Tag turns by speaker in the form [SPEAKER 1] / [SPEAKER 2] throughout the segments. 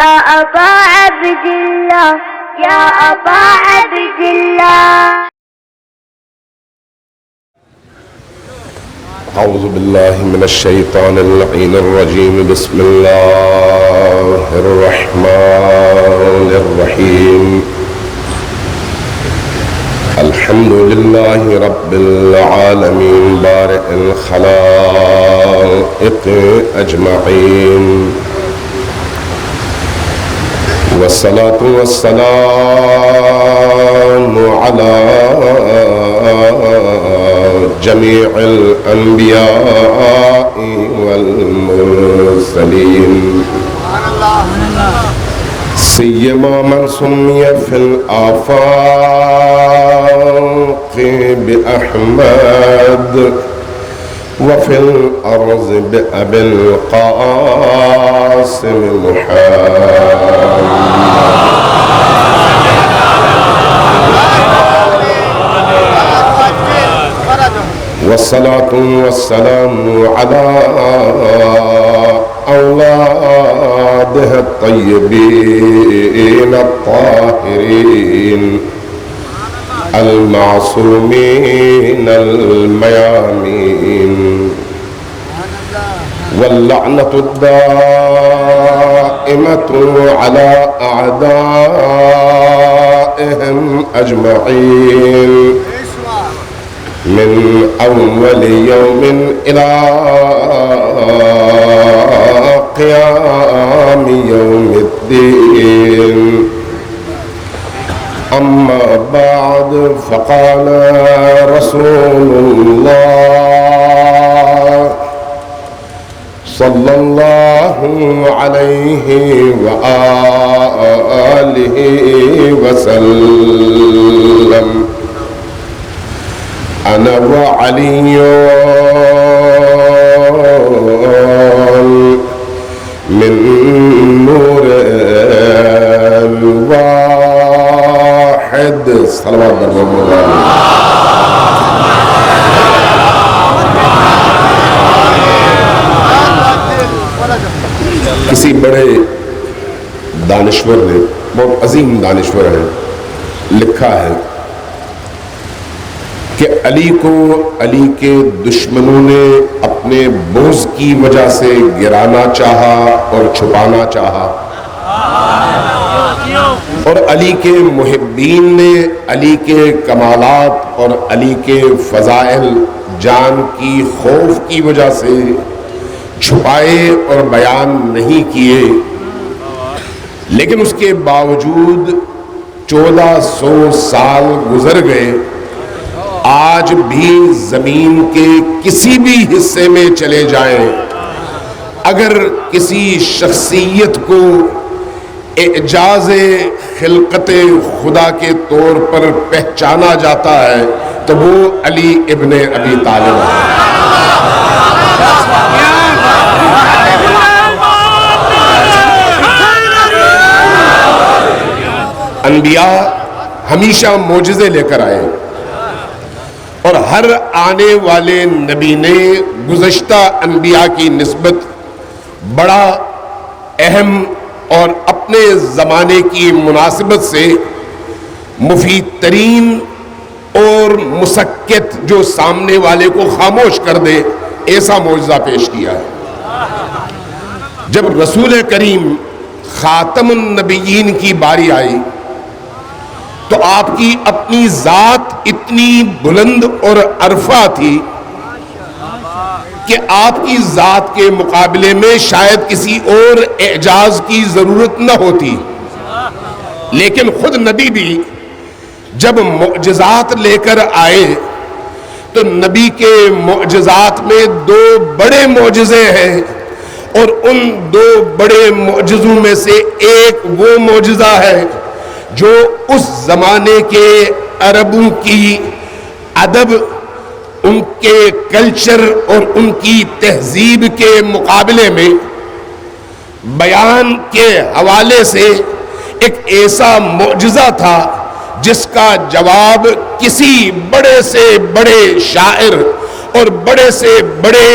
[SPEAKER 1] يا أبا عبد الله يا أبا عبد الله.
[SPEAKER 2] أعوذ بالله من الشيطان اللعين الرجيم. بسم الله الرحمن الرحيم. الحمد لله رب العالمين بارئ الخلائق أجمعين، والصلاة والسلام على جميع الأنبياء والمرسلين، سيما من سمي في الآفاق بأحمد وفي الأرض بأبي القاسم محمد. والصلاة والسلام على أولاده الطيبين الطاهرين المعصومين الميامين، واللعنة الدائمة على أعدائهم أجمعين من أول يوم إلى قيام يوم الدين. أما بعد، فقال رسول الله صلى الله عليه وآله وسلم: أنا وعلي من نور الواحد. صلوات الله. کسی بڑے دانشور نے، بہت عظیم دانشور ہیں، لکھا ہے کہ علی کو علی کے دشمنوں نے اپنے بغض کی وجہ سے گرانا چاہا اور چھپانا چاہا، اور علی کے محبین نے علی کے کمالات اور علی کے فضائل جان کی خوف کی وجہ سے چھپائے اور بیان نہیں کیے، لیکن اس کے باوجود 1400 سال گزر گئے، آج بھی زمین کے کسی بھی حصے میں چلے جائیں، اگر کسی شخصیت کو اعجاز خلقت خدا کے طور پر پہچانا جاتا ہے تو وہ علی ابن ابی طالب ہے۔ انبیاء ہمیشہ معجزے لے کر آئے، اور ہر آنے والے نبی نے گزشتہ انبیاء کی نسبت بڑا اہم اور اپنے زمانے کی مناسبت سے مفید ترین اور مسکت، جو سامنے والے کو خاموش کر دے، ایسا معجزہ پیش کیا ہے۔ جب رسول کریم خاتم النبیین کی باری آئی تو آپ کی اپنی ذات اتنی بلند اور عرفہ تھی کہ آپ کی ذات کے مقابلے میں شاید کسی اور اعجاز کی ضرورت نہ ہوتی، لیکن خود نبی بھی جب معجزات لے کر آئے تو نبی کے معجزات میں 2 بڑے معجزے ہیں، اور ان 2 بڑے معجزوں میں سے ایک وہ معجزہ ہے جو اس زمانے کے عربوں کی ادب، ان کے کلچر اور ان کی تہذیب کے مقابلے میں بیان کے حوالے سے ایک ایسا معجزہ تھا جس کا جواب کسی بڑے سے بڑے شاعر اور بڑے سے بڑے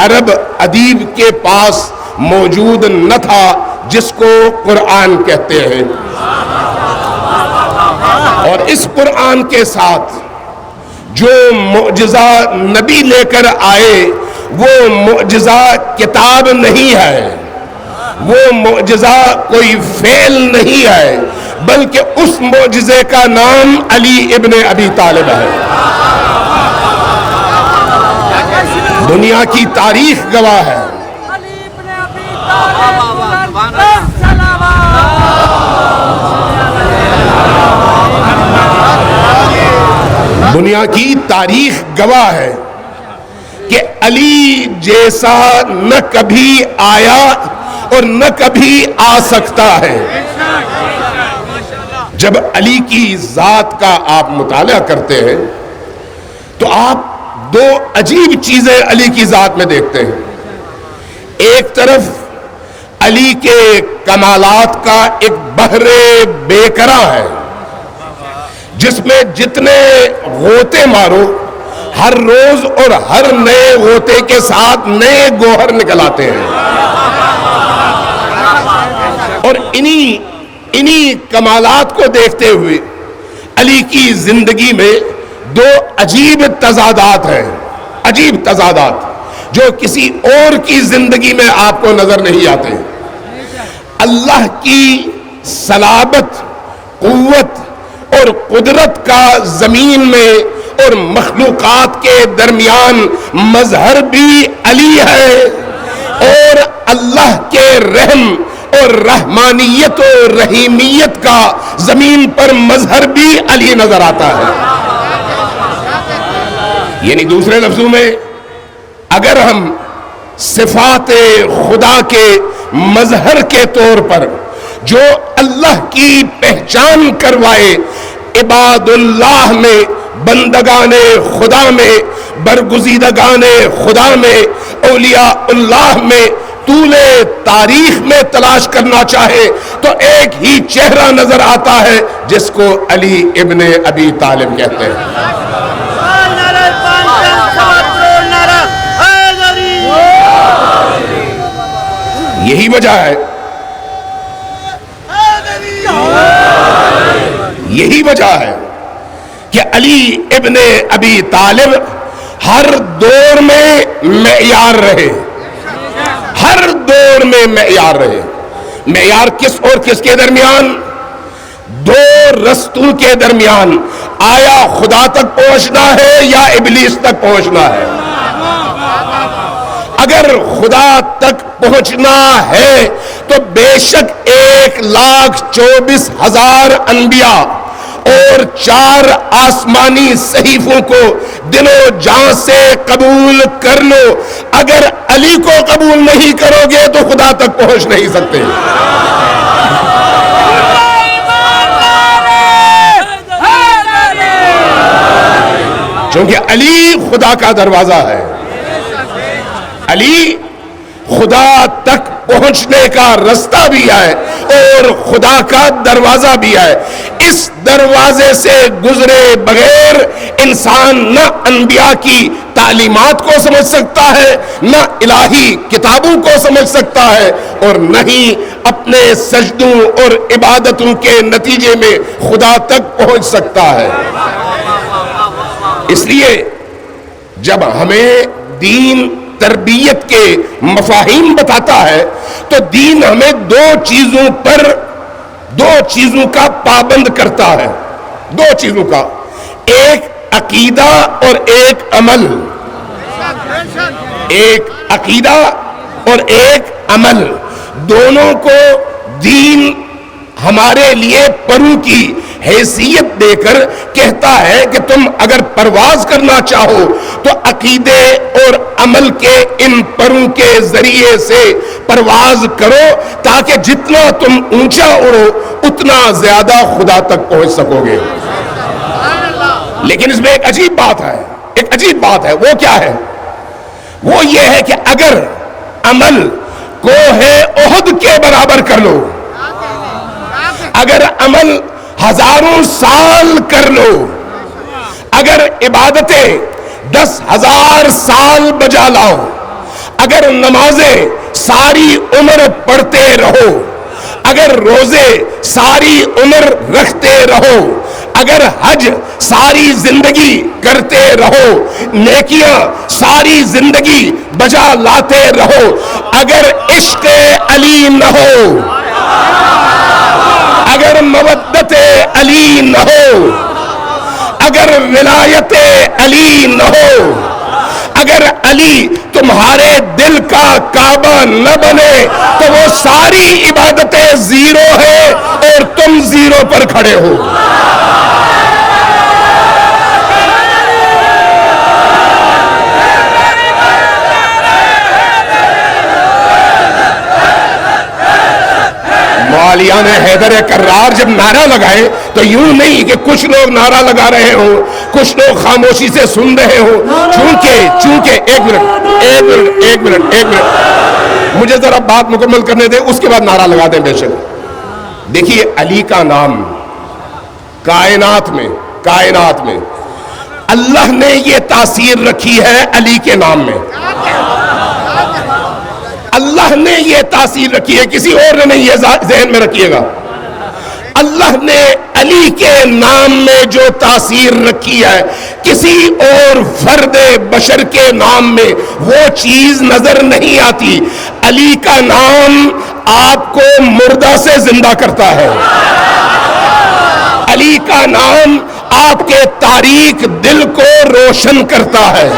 [SPEAKER 2] عرب ادیب کے پاس موجود نہ تھا، جس کو قرآن کہتے ہیں. اور اس قرآن کے ساتھ جو معجزہ نبی لے کر آئے وہ معجزہ کتاب نہیں ہے, وہ معجزہ کوئی فعل نہیں ہے, بلکہ اس معجزے کا نام علی ابن ابی طالب ہے. دنیا کی تاریخ گواہ ہے. دنیا کی تاریخ گواہ ہے کہ علی جیسا نہ کبھی آیا اور نہ کبھی آ سکتا ہے. جب علی کی ذات کا آپ مطالعہ کرتے ہیں تو آپ دو عجیب چیزیں علی کی ذات میں دیکھتے ہیں. ایک طرف علی کے کمالات کا ایک بحر بے قرار ہے جس میں جتنے غوطے مارو ہر روز اور ہر نئے غوطے کے ساتھ نئے گوہر نکل آتے ہیں. اور انہی کمالات کو دیکھتے ہوئے علی کی زندگی میں دو عجیب تضادات ہیں, عجیب تضادات جو کسی اور کی زندگی میں آپ کو نظر نہیں آتے. اللہ کی صلابت, قوت اور قدرت کا زمین میں اور مخلوقات کے درمیان مظہر بھی علی ہے, اور اللہ کے رحم اور رحمانیت و رحیمیت کا زمین پر مظہر بھی علی نظر آتا ہے. یعنی دوسرے لفظوں میں اگر ہم صفات خدا کے مظہر کے طور پر جو اللہ کی پہچان کروائے عباد اللہ میں, بندگان خدا میں, برگزیدگان خدا میں, اولیاء اللہ میں طول تاریخ میں تلاش کرنا چاہے تو ایک ہی چہرہ نظر آتا ہے جس کو علی ابن ابی طالب کہتے ہیں. یہی وجہ ہے, یہی وجہ ہے کہ علی ابن ابی طالب ہر دور میں معیار رہے, ہر دور میں معیار رہے. معیار کس اور کس کے درمیان؟ دو رستوں کے درمیان. آیا خدا تک پہنچنا ہے یا ابلیس تک پہنچنا ہے؟ اگر خدا تک پہنچنا ہے تو بے شک 1,24,000 انبیاء اور 4 آسمانی صحیفوں کو دل و جان سے قبول کر لو. اگر علی کو قبول نہیں کرو گے تو خدا تک پہنچ نہیں سکتے. چونکہ علی خدا کا دروازہ ہے, علی خدا تک پہنچنے کا رستہ بھی ہے اور خدا کا دروازہ بھی ہے. اس دروازے سے گزرے بغیر انسان نہ انبیاء کی تعلیمات کو سمجھ سکتا ہے, نہ الہی کتابوں کو سمجھ سکتا ہے, اور نہ ہی اپنے سجدوں اور عبادتوں کے نتیجے میں خدا تک پہنچ سکتا ہے. اس لیے جب ہمیں دین تربیت کے مفاہیم بتاتا ہے تو دین ہمیں دو چیزوں کا پابند کرتا ہے. دو چیزوں کا, ایک عقیدہ اور ایک عمل. ایک عقیدہ اور ایک عمل, دونوں کو دین ہمارے لیے پروں کی حیثیت دے کر کہتا ہے کہ تم اگر پرواز کرنا چاہو تو عقیدے اور عمل کے ان پروں کے ذریعے سے پرواز کرو تاکہ جتنا تم اونچا اڑو اتنا زیادہ خدا تک پہنچ سکو گے. لیکن اس میں ایک عجیب بات ہے, ایک عجیب بات ہے. وہ کیا ہے؟ وہ یہ ہے کہ اگر عمل کوہ احد کے برابر کر لو, اگر عمل 1000 سال کر لو, اگر عبادتیں 10,000 سال بجا لاؤ, اگر نمازیں ساری عمر پڑھتے رہو, اگر روزے ساری عمر رکھتے رہو، اگر حج ساری زندگی کرتے رہو، نیکیاں ساری زندگی بجا لاتے رہو، اگر عشق علی نہ ہو، اگر مودت علی نہ ہو، اگر ولایت علی نہ ہو، اگر علی تمہارے دل کا کعبہ نہ بنے تو وہ ساری عبادتیں زیرو ہے اور تم زیرو پر کھڑے ہو۔ مولیان حیدر کرار جب نعرہ لگائے تو یوں نہیں کہ کچھ لوگ نعرہ لگا رہے ہوں، کچھ لوگ خاموشی سے سن رہے ہوں، چونکہ ایک منٹ مجھے ذرا بات مکمل کرنے دیں، اس کے بعد نعرہ لگا دیں بے شک۔ دیکھیے علی کا نام کائنات میں اللہ نے یہ تاثیر رکھی ہے علی کے نام میں، اللہ نے یہ تاثیر رکھی ہے، کسی اور نے نہیں، یہ ذہن میں رکھیے گا۔ اللہ نے علی کے نام میں جو تاثیر رکھی ہے کسی اور فرد بشر کے نام میں وہ چیز نظر نہیں آتی۔ علی کا نام آپ کو مردہ سے زندہ کرتا ہے، علی کا نام آپ کے تاریک دل کو روشن کرتا ہے،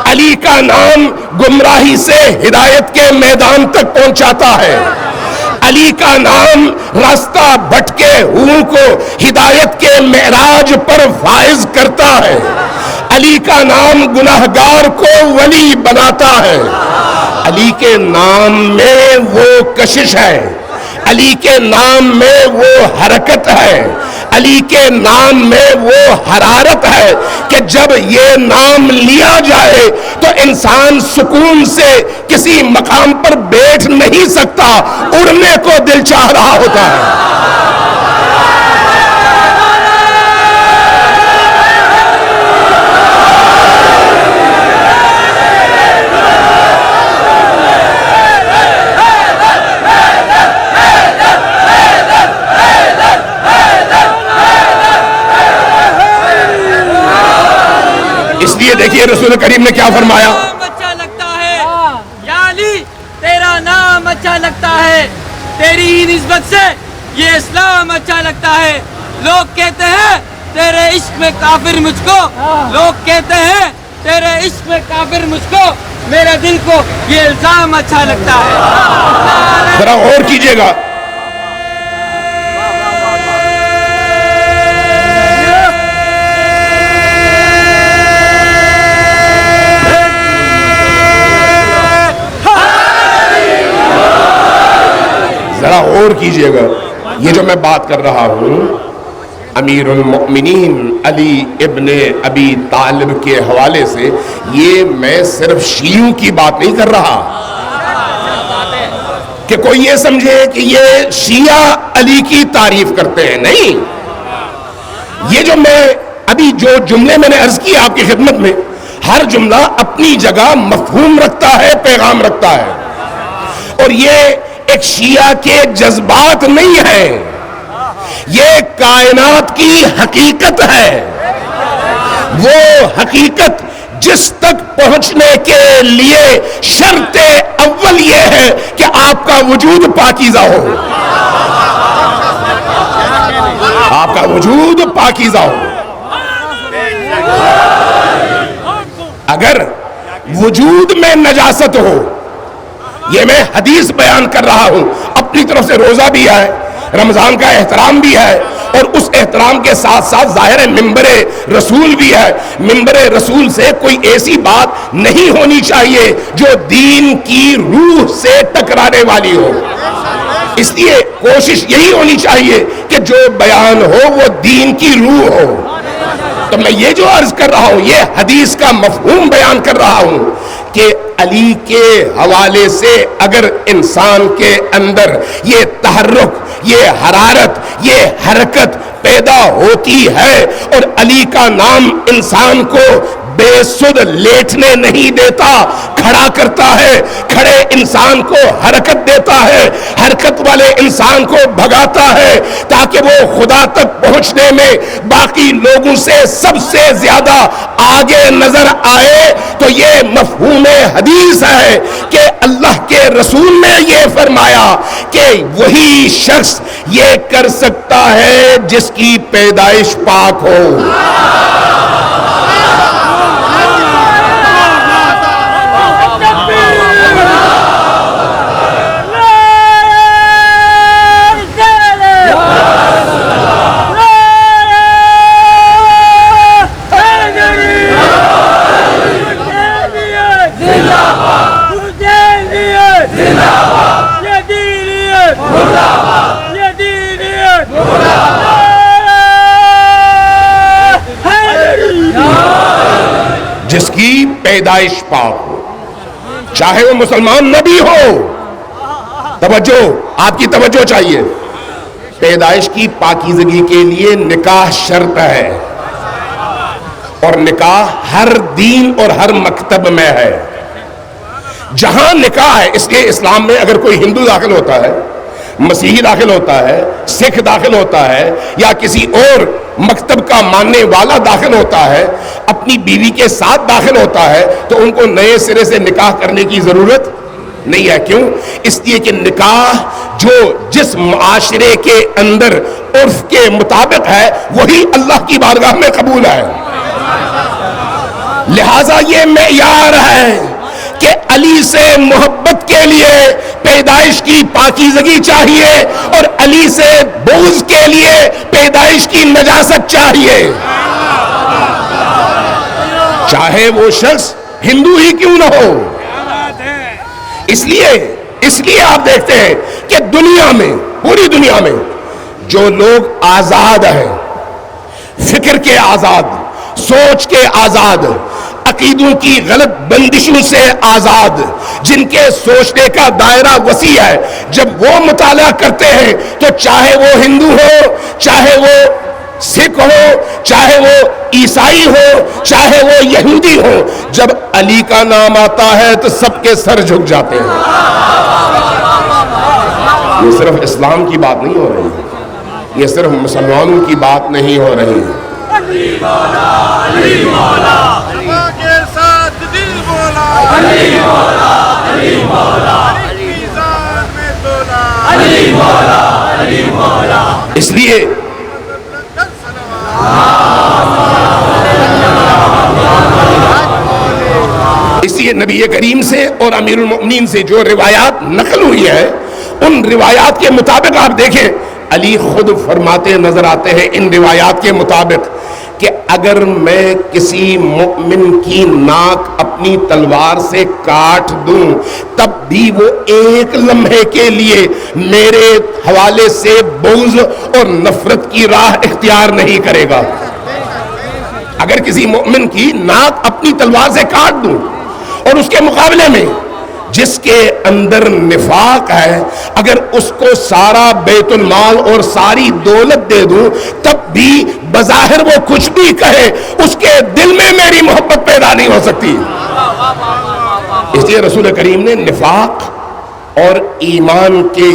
[SPEAKER 2] علی کا نام گمراہی سے ہدایت کے میدان تک پہنچاتا ہے، علی کا نام راستہ بھٹکے ہوئوں کو ہدایت کے معراج پر فائز کرتا ہے، علی کا نام گناہگار کو ولی بناتا ہے۔ علی کے نام میں وہ کشش ہے، علی کے نام میں وہ حرکت ہے، علی کے نام میں وہ حرارت ہے کہ جب یہ نام لیا جائے تو انسان سکون سے کسی مقام پر بیٹھ نہیں سکتا، اڑنے کو دل چاہ رہا ہوتا ہے۔ اس لیے دیکھیے رسول کریم نے کیا فرمایا،
[SPEAKER 3] اچھا لگتا ہے یا علی تیرا نام اچھا لگتا ہے، تیری ہی نسبت سے یہ اسلام اچھا لگتا ہے۔ لوگ کہتے ہیں تیرے عشق میں کافر مجھ کو، لوگ کہتے ہیں تیرے عشق میں کافر مجھ کو، میرے دل کو یہ الزام اچھا لگتا ہے۔
[SPEAKER 2] ذرا غور کیجئے گا، ذرا غور کیجئے گا، یہ جو میں بات کر رہا ہوں امیر المؤمنین علی ابن ابی طالب کے حوالے سے، یہ میں صرف شیعوں کی بات نہیں کر رہا کہ کوئی یہ سمجھے کہ یہ شیعہ علی کی تعریف کرتے ہیں، نہیں، یہ جو میں ابھی جو جملے میں نے عرض کی آپ کی خدمت میں، ہر جملہ اپنی جگہ مفہوم رکھتا ہے، پیغام رکھتا ہے، اور یہ ایک شیعہ کے جذبات نہیں ہیں، یہ کائنات کی حقیقت ہے، وہ حقیقت جس تک پہنچنے کے لیے شرط اول یہ ہے کہ آپ کا وجود پاکیزہ ہو، آپ کا وجود پاکیزہ ہو۔ اگر وجود میں نجاست ہو، یہ میں حدیث بیان کر رہا ہوں، اپنی طرف سے روزہ بھی ہے، رمضان کا احترام بھی ہے، اور اس احترام کے ساتھ ساتھ ظاہر ممبر رسول بھی ہے، ممبر رسول سے کوئی ایسی بات نہیں ہونی چاہیے جو دین کی روح سے ٹکرانے والی ہو، اس لیے کوشش یہی ہونی چاہیے کہ جو بیان ہو وہ دین کی روح ہو۔ تو میں یہ جو عرض کر رہا ہوں، یہ حدیث کا مفہوم بیان کر رہا ہوں کہ علی کے حوالے سے اگر انسان کے اندر یہ تحرک، یہ حرارت، یہ حرکت پیدا ہوتی ہے اور علی کا نام انسان کو بے سد لیٹنے نہیں دیتا، کھڑا کرتا ہے، کھڑے انسان کو حرکت دیتا ہے، حرکت والے انسان کو بھگاتا ہے تاکہ وہ خدا تک پہنچنے میں باقی لوگوں سے سب سے زیادہ آگے نظر آئے۔ تو یہ مفہوم حدیث ہے کہ اللہ کے رسول نے یہ فرمایا کہ وہی شخص یہ کر سکتا ہے جس کی پیدائش پاک ہو۔ جس کی پیدائش پاک ہو، چاہے وہ مسلمان نبی ہو۔ توجہ، آپ کی توجہ چاہیے، پیدائش کی پاکیزگی کے لیے نکاح شرط ہے، اور نکاح ہر دین اور ہر مکتب میں ہے۔ جہاں نکاح ہے، اس لیے اسلام میں اگر کوئی ہندو داخل ہوتا ہے، مسیحی داخل ہوتا ہے، سکھ داخل ہوتا ہے، یا کسی اور مکتب کا ماننے والا داخل ہوتا ہے، اپنی بیوی کے ساتھ داخل ہوتا ہے، تو ان کو نئے سرے سے نکاح کرنے کی ضرورت نہیں ہے۔ کیوں؟ اس لیے کہ نکاح جو جس معاشرے کے اندر عرف کے مطابق ہے وہی اللہ کی بارگاہ میں قبول ہے۔ لہذا یہ معیار ہے کہ علی سے محبت کے لیے پیدائش کی پاکیزگی چاہیے، اور علی سے بغض کے لیے پیدائش کی نجاست چاہیے، چاہے وہ شخص ہندو ہی کیوں نہ ہو۔ اس لیے آپ دیکھتے ہیں کہ دنیا میں، پوری دنیا میں جو لوگ آزاد ہیں، فکر کے آزاد، سوچ کے آزاد، عقیدوں کی غلط بندشوں سے آزاد، جن کے سوچنے کا دائرہ وسیع ہے، جب وہ مطالعہ کرتے ہیں تو چاہے وہ ہندو ہو، چاہے وہ سکھ ہو، چاہے وہ عیسائی ہو، چاہے وہ یہودی ہو، جب علی کا نام آتا ہے تو سب کے سر جھک جاتے ہیں۔ یہ صرف اسلام کی بات نہیں ہو رہی، یہ صرف مسلمانوں کی بات نہیں ہو رہی۔
[SPEAKER 4] علی مولا، علی مولا، کے ساتھ دل بولا، علی مولا، علی مولا، علی میزان میں تولا، علی مولا، علی مولا۔
[SPEAKER 2] اس لیے نبی کریم سے اور امیر المؤمنین سے جو روایات نقل ہوئی ہے، ان روایات کے مطابق آپ دیکھیں، علی خود فرماتے نظر آتے ہیں ان روایات کے مطابق کہ اگر میں کسی مؤمن کی ناک اپنی تلوار سے کاٹ دوں تب بھی وہ ایک لمحے کے لیے میرے حوالے سے بغض اور نفرت کی راہ اختیار نہیں کرے گا۔ اگر کسی مؤمن کی ناک اپنی تلوار سے کاٹ دوں اور اس کے مقابلے میں جس کے اندر نفاق ہے، اگر اس کو سارا بیت المال اور ساری دولت دے دوں تب بھی بظاہر وہ کچھ بھی کہے، اس کے دل میں میری محبت پیدا نہیں ہو سکتی۔ اس لیے رسول کریم نے نفاق اور ایمان کے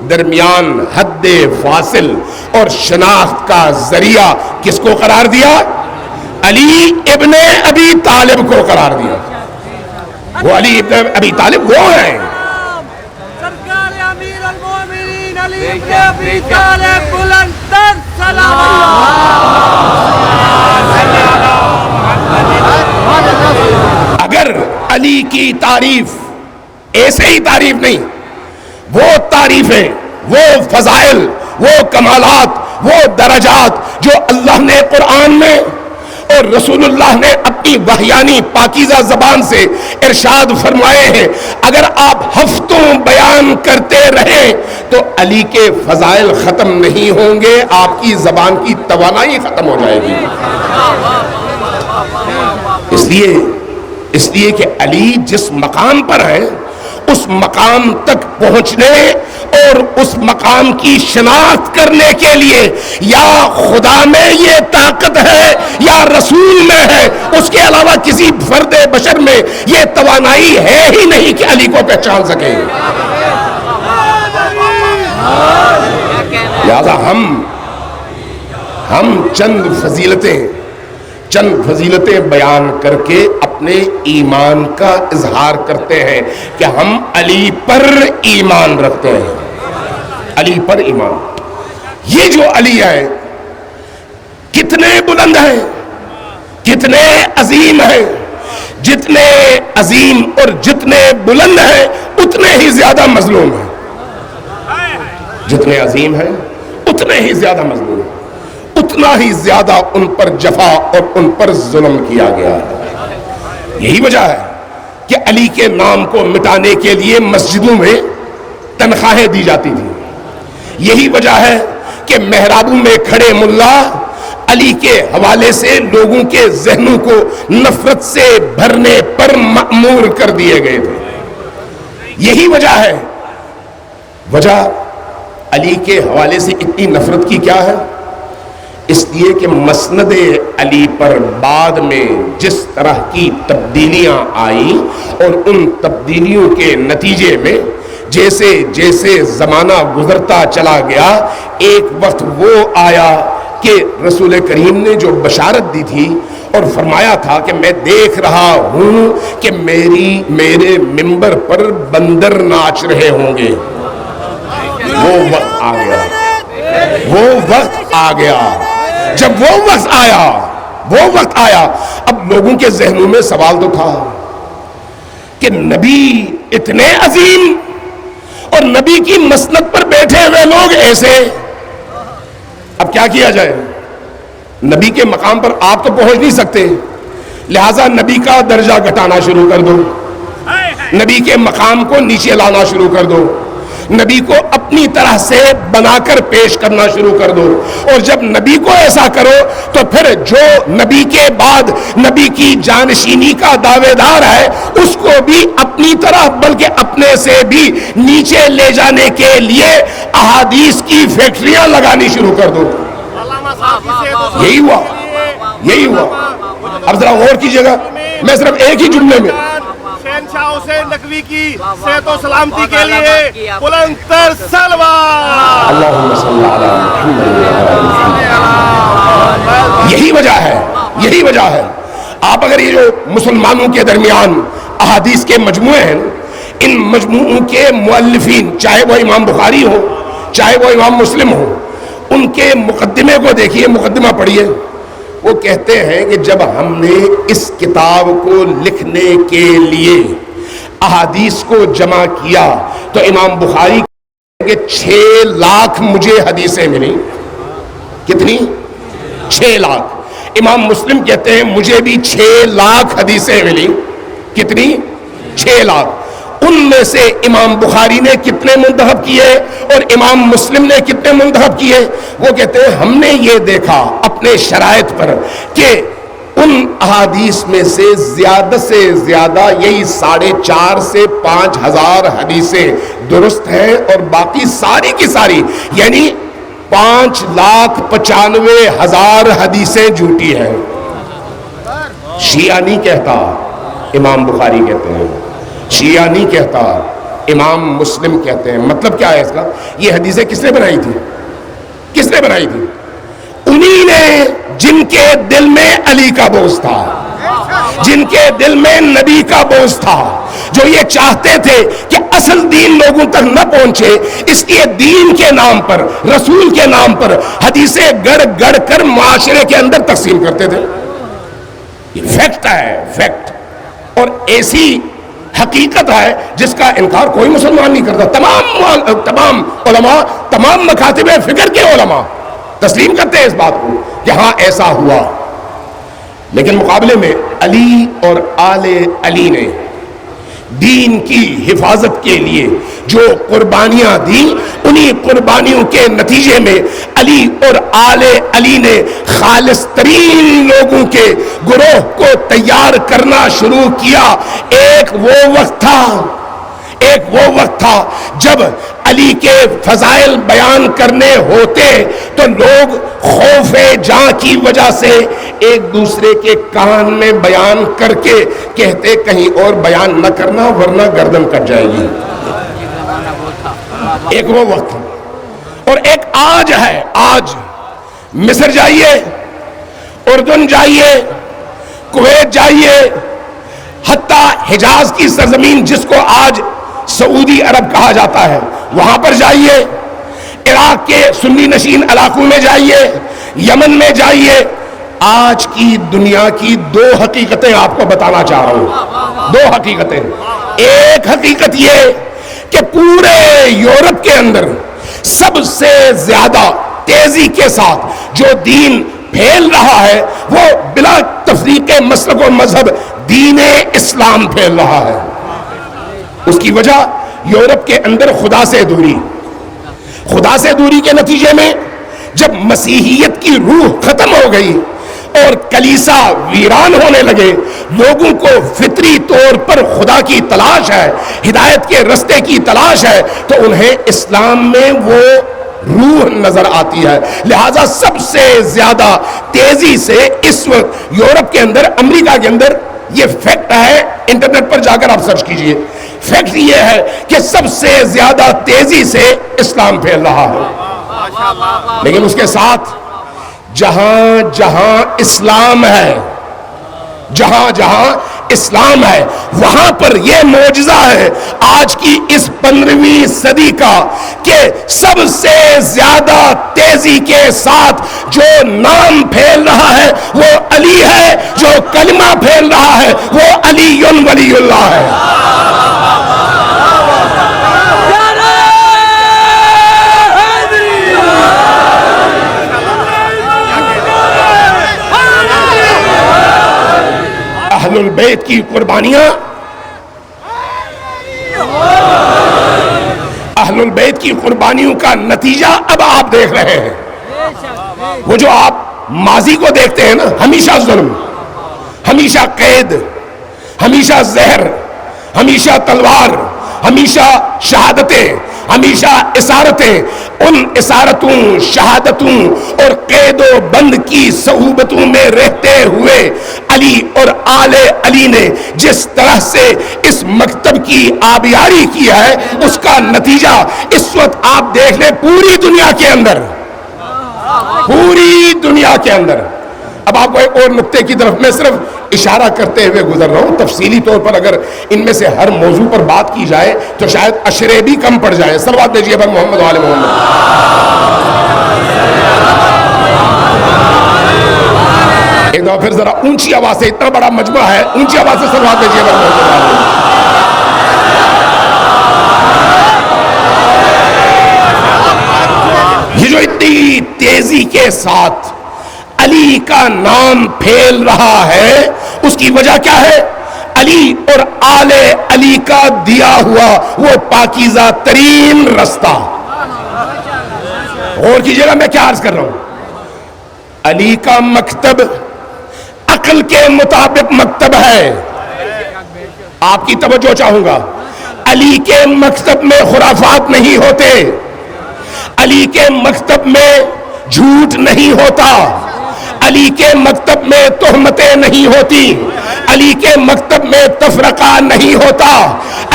[SPEAKER 2] درمیان حد فاصل اور شناخت کا ذریعہ کس کو قرار دیا؟ علی ابن ابی طالب کو قرار دیا۔ وہ علی ابن ابی طالب وہ ہیں،
[SPEAKER 3] سرکار امیر المومنین علی ابن ابی طالب بلند تر سلام اللہ۔
[SPEAKER 2] اگر علی کی تعریف ایسے ہی تعریف نہیں، وہ تعریفیں، وہ فضائل، وہ کمالات، وہ درجات جو اللہ نے قرآن میں اور رسول اللہ نے اپنی وحیانی پاکیزہ زبان سے ارشاد فرمائے ہیں، اگر آپ ہفتوں بیان کرتے رہیں تو علی کے فضائل ختم نہیں ہوں گے، آپ کی زبان کی توانائی ختم ہو جائے گی۔ اس لیے کہ علی جس مقام پر ہے اس مقام تک پہنچنے اور اس مقام کی شناخت کرنے کے لیے یا خدا میں یہ طاقت ہے یا رسول میں ہے، اس کے علاوہ کسی فرد بشر میں یہ توانائی ہے ہی نہیں کہ علی کو پہچان سکے۔ لہذا ہم چند فضیلتیں بیان کر کے اپنے ایمان کا اظہار کرتے ہیں کہ ہم علی پر ایمان رکھتے ہیں، علی پر ایمان۔ یہ جو علی ہے کتنے بلند ہیں، کتنے عظیم ہیں، جتنے عظیم اور جتنے بلند ہیں اتنے ہی زیادہ مظلوم ہیں، جتنے عظیم ہیں اتنے ہی زیادہ مظلوم ہیں، اتنا ہی زیادہ ان پر جفا اور ان پر ظلم کیا گیا ہے۔ یہی وجہ ہے کہ علی کے نام کو مٹانے کے لیے مسجدوں میں تنخواہیں دی جاتی تھی۔ یہی وجہ ہے کہ محرابوں میں کھڑے ملا علی کے حوالے سے لوگوں کے ذہنوں کو نفرت سے بھرنے پر مأمور کر دیے گئے تھے۔ یہی وجہ ہے، وجہ علی کے حوالے سے اتنی نفرت کی کیا ہے؟ اس لیے کہ مسند علی پر بعد میں جس طرح کی تبدیلیاں آئیں اور ان تبدیلیوں کے نتیجے میں جیسے جیسے زمانہ گزرتا چلا گیا، ایک وقت وہ آیا کہ رسول کریم نے جو بشارت دی تھی اور فرمایا تھا کہ میں دیکھ رہا ہوں کہ میرے منبر پر بندر ناچ رہے ہوں گے، وہ وقت آ گیا، وہ وقت آ گیا۔ جب وہ وقت آیا اب لوگوں کے ذہنوں میں سوال تو تھا کہ نبی اتنے عظیم اور نبی کی مسند پر بیٹھے ہوئے لوگ ایسے، اب کیا کیا جائے؟ نبی کے مقام پر آپ تو پہنچ نہیں سکتے، لہذا نبی کا درجہ گھٹانا شروع کر دو، نبی کے مقام کو نیچے لانا شروع کر دو، نبی کو اپنی طرح سے بنا کر پیش کرنا شروع کر دو، اور جب نبی کو ایسا کرو تو پھر جو نبی کے بعد نبی کی جانشینی کا دعوے دار ہے اس کو بھی اپنی طرح بلکہ اپنے سے بھی نیچے لے جانے کے لیے احادیث کی فیکٹریاں لگانی شروع کر دو۔ یہی ہوا۔ اب ذرا غور کیجئے گا، میں صرف ایک ہی جملے میں
[SPEAKER 4] شہنشاہ حسین نقوی کی صحت و سلامتی کے لیے بلند تر صلوات۔
[SPEAKER 2] اللہم صلی علی محمد۔ یہی وجہ ہے آپ اگر یہ جو مسلمانوں کے درمیان احادیث کے مجموعے ہیں، ان مجموعوں کے مؤلفین چاہے وہ امام بخاری ہو چاہے وہ امام مسلم ہو، ان کے مقدمے کو دیکھیے، مقدمہ پڑھیے۔ وہ کہتے ہیں کہ جب ہم نے اس کتاب کو لکھنے کے لیے احادیث کو جمع کیا تو امام بخاری کہ 6 لاکھ مجھے حدیثیں ملی۔ کتنی؟ 6 لاکھ۔ امام مسلم کہتے ہیں مجھے بھی 6 لاکھ حدیثیں ملی۔ کتنی؟ 6 لاکھ۔ ان میں سے امام بخاری نے کتنے منتخب کیے اور امام مسلم نے کتنے منتخب کیے؟ وہ کہتے ہیں ہم نے یہ دیکھا اپنے شرائط پر کہ ان احادیث میں سے زیادہ یہی 4.5 سے 5 ہزار حدیثیں درست ہیں اور باقی ساری کی ساری یعنی 5,95,000 حدیثیں جھوٹی ہیں۔ شیعہ نہیں کہتا، امام بخاری کہتے ہیں، شیعہ نہیں کہتا، امام مسلم کہتے ہیں۔ مطلب کیا ہے اس کا؟ یہ حدیثیں کس نے بنائی تھی؟ کس نے بنائی تھی؟ انہی نے جن کے دل میں علی کا بوجھ تھا، جن کے دل میں نبی کا بوجھ تھا، جو یہ چاہتے تھے کہ اصل دین لوگوں تک نہ پہنچے، اس لیے دین کے نام پر، رسول کے نام پر حدیثیں گڑ گڑ کر معاشرے کے اندر تقسیم کرتے تھے۔ یہ فیکٹ ہے، فیکٹ، اور ایسی حقیقت ہے جس کا انکار کوئی مسلمان نہیں کرتا۔ تمام علماء، تمام مکاتب فکر کے علماء تسلیم کرتے ہیں اس بات کو کہ ہاں ایسا ہوا، لیکن مقابلے میں علی اور آل علی نے دین کی حفاظت کے لیے جو قربانیاں دیں، انہی قربانیوں کے نتیجے میں علی اور آل علی نے خالص ترین لوگوں کے گروہ کو تیار کرنا شروع کیا۔ ایک وہ وقت تھا جب علی کے فضائل بیان کرنے ہوتے تو لوگ خوف جاں کی وجہ سے ایک دوسرے کے کان میں بیان کر کے کہتے کہیں اور بیان نہ کرنا ورنہ گردن کٹ جائے گی. ایک وہ وقت اور ایک آج ہے. آج مصر جائیے, اردن جائیے, کویت جائیے, حتیٰ حجاز کی سرزمین جس کو آج سعودی عرب کہا جاتا ہے وہاں پر جائیے, عراق کے سنی نشین علاقوں میں جائیے, یمن میں جائیے. آج کی دنیا کی دو حقیقتیں آپ کو بتانا چاہ رہا ہوں. دو حقیقتیں. ایک حقیقت یہ کہ پورے یورپ کے اندر سب سے زیادہ تیزی کے ساتھ جو دین پھیل رہا ہے وہ بلا تفریق مسلک و مذہب دین اسلام پھیل رہا ہے. اس کی وجہ یورپ کے اندر خدا سے دوری. خدا سے دوری کے نتیجے میں جب مسیحیت کی روح ختم ہو گئی اور کلیسا ویران ہونے لگے, لوگوں کو فطری طور پر خدا کی تلاش ہے, ہدایت کے رستے کی تلاش ہے, تو انہیں اسلام میں وہ روح نظر آتی ہے. لہذا سب سے زیادہ تیزی سے اس وقت یورپ کے اندر, امریکہ کے اندر, یہ فیکٹ ہے, انٹرنیٹ پر جا کر آپ سرچ کیجئے, فیکٹ یہ ہے کہ سب سے زیادہ تیزی سے اسلام پھیل رہا ہے. لیکن اس کے ساتھ جہاں جہاں اسلام ہے, جہاں جہاں اسلام ہے وہاں پر یہ معجزہ ہے آج کی اس 15ویں صدی کا کہ سب سے زیادہ تیزی کے ساتھ جو نام پھیل رہا ہے وہ علی ہے, جو کلمہ پھیل رہا ہے وہ علی ولی اللہ ہے. اہل البیت کی قربانیاں, اہل البیت کی قربانیوں کا نتیجہ اب آپ دیکھ رہے ہیں. وہ جو آپ ماضی کو دیکھتے ہیں نا, ہمیشہ ظلم, ہمیشہ قید, ہمیشہ زہر, ہمیشہ تلوار, ہمیشہ شہادتیں, ہمیشہ اسارتیں, ان اسارتوں, شہادتوں اور قید و بند کی صعوبتوں میں رہتے ہوئے علی اور آل علی نے جس طرح سے اس مکتب کی آبیاری کی ہے اس کا نتیجہ اس وقت آپ دیکھ لیں پوری دنیا کے اندر, پوری دنیا کے اندر. اب آپ کو ایک اور نقطے کی طرف میں صرف اشارہ کرتے ہوئے گزر رہا ہوں. تفصیلی طور پر اگر ان میں سے ہر موضوع پر بات کی جائے تو شاید اشرے بھی کم پڑ جائے. صلوات بھیجیے پر محمد و آل محمد. ایک دفعہ پھر ذرا اونچی آواز سے, اتنا بڑا مجمع ہے, اونچی آواز سے صلوات بھیجیے پر محمد و آل محمد. یہ جو اتنی تیزی کے ساتھ علی کا نام پھیل رہا ہے اس کی وجہ کیا ہے؟ علی اور آل علی کا دیا ہوا وہ پاکیزہ ترین رستہ. غور کیجئے گا میں کیا عرض کر رہا ہوں. علی کا مکتب عقل کے مطابق مکتب ہے. آپ کی توجہ چاہوں گا, علی کے مکتب میں خرافات نہیں ہوتے, علی کے مکتب میں جھوٹ نہیں ہوتا, علی کے مکتب میں تہمتیں نہیں ہوتی, علی کے مکتب میں تفرقہ نہیں ہوتا,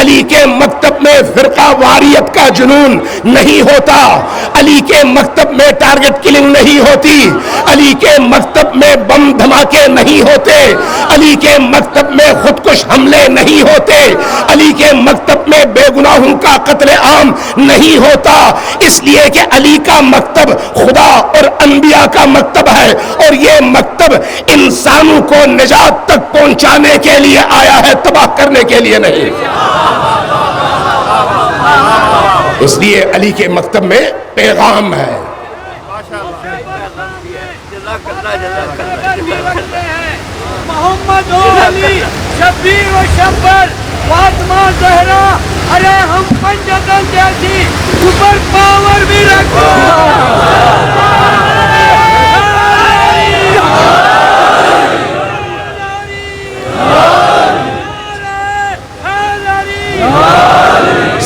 [SPEAKER 2] علی کے مکتب میں فرقہ واریت کا جنون نہیں ہوتا, علی کے مکتب میں ٹارگٹ کلنگ نہیں ہوتی, علی کے مکتب میں بم دھماکے نہیں ہوتے, علی کے مکتب میں خودکش حملے نہیں ہوتے, علی کے مکتب میں بے گناہوں کا قتل عام نہیں ہوتا. اس لیے کہ علی کا مکتب خدا اور انبیاء کا مکتب ہے اور یہ مکتب انسانوں کو نجات تک پہنچانے کے لیے آیا ہے, تباہ کرنے کے لیے نہیں. اس لیے علی کے مکتب میں پیغام ہے.
[SPEAKER 3] محمد و علی شبیر و شبر فاطمہ زہرا, ارے ہم پنجتن جیسی سپر پاور بھی رکھو.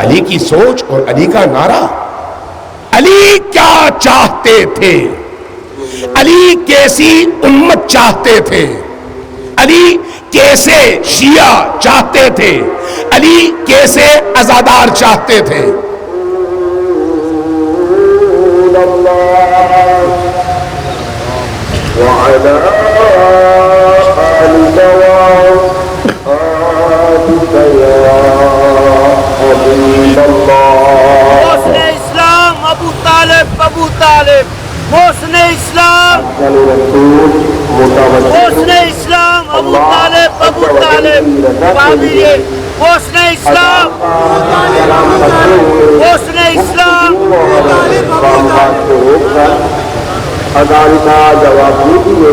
[SPEAKER 2] علی کی سوچ اور علی کا نعرہ. علی کیا چاہتے تھے, علی کیسی امت چاہتے تھے, علی کیسے شیعہ چاہتے تھے, علی کیسے عزادار چاہتے تھے.
[SPEAKER 3] محسن اسلام ابو طالب, محسن اسلام, محسن اسلام ابو طالب, محسن اسلام, محسن اسلام.
[SPEAKER 5] اداری کا جواب دیجیے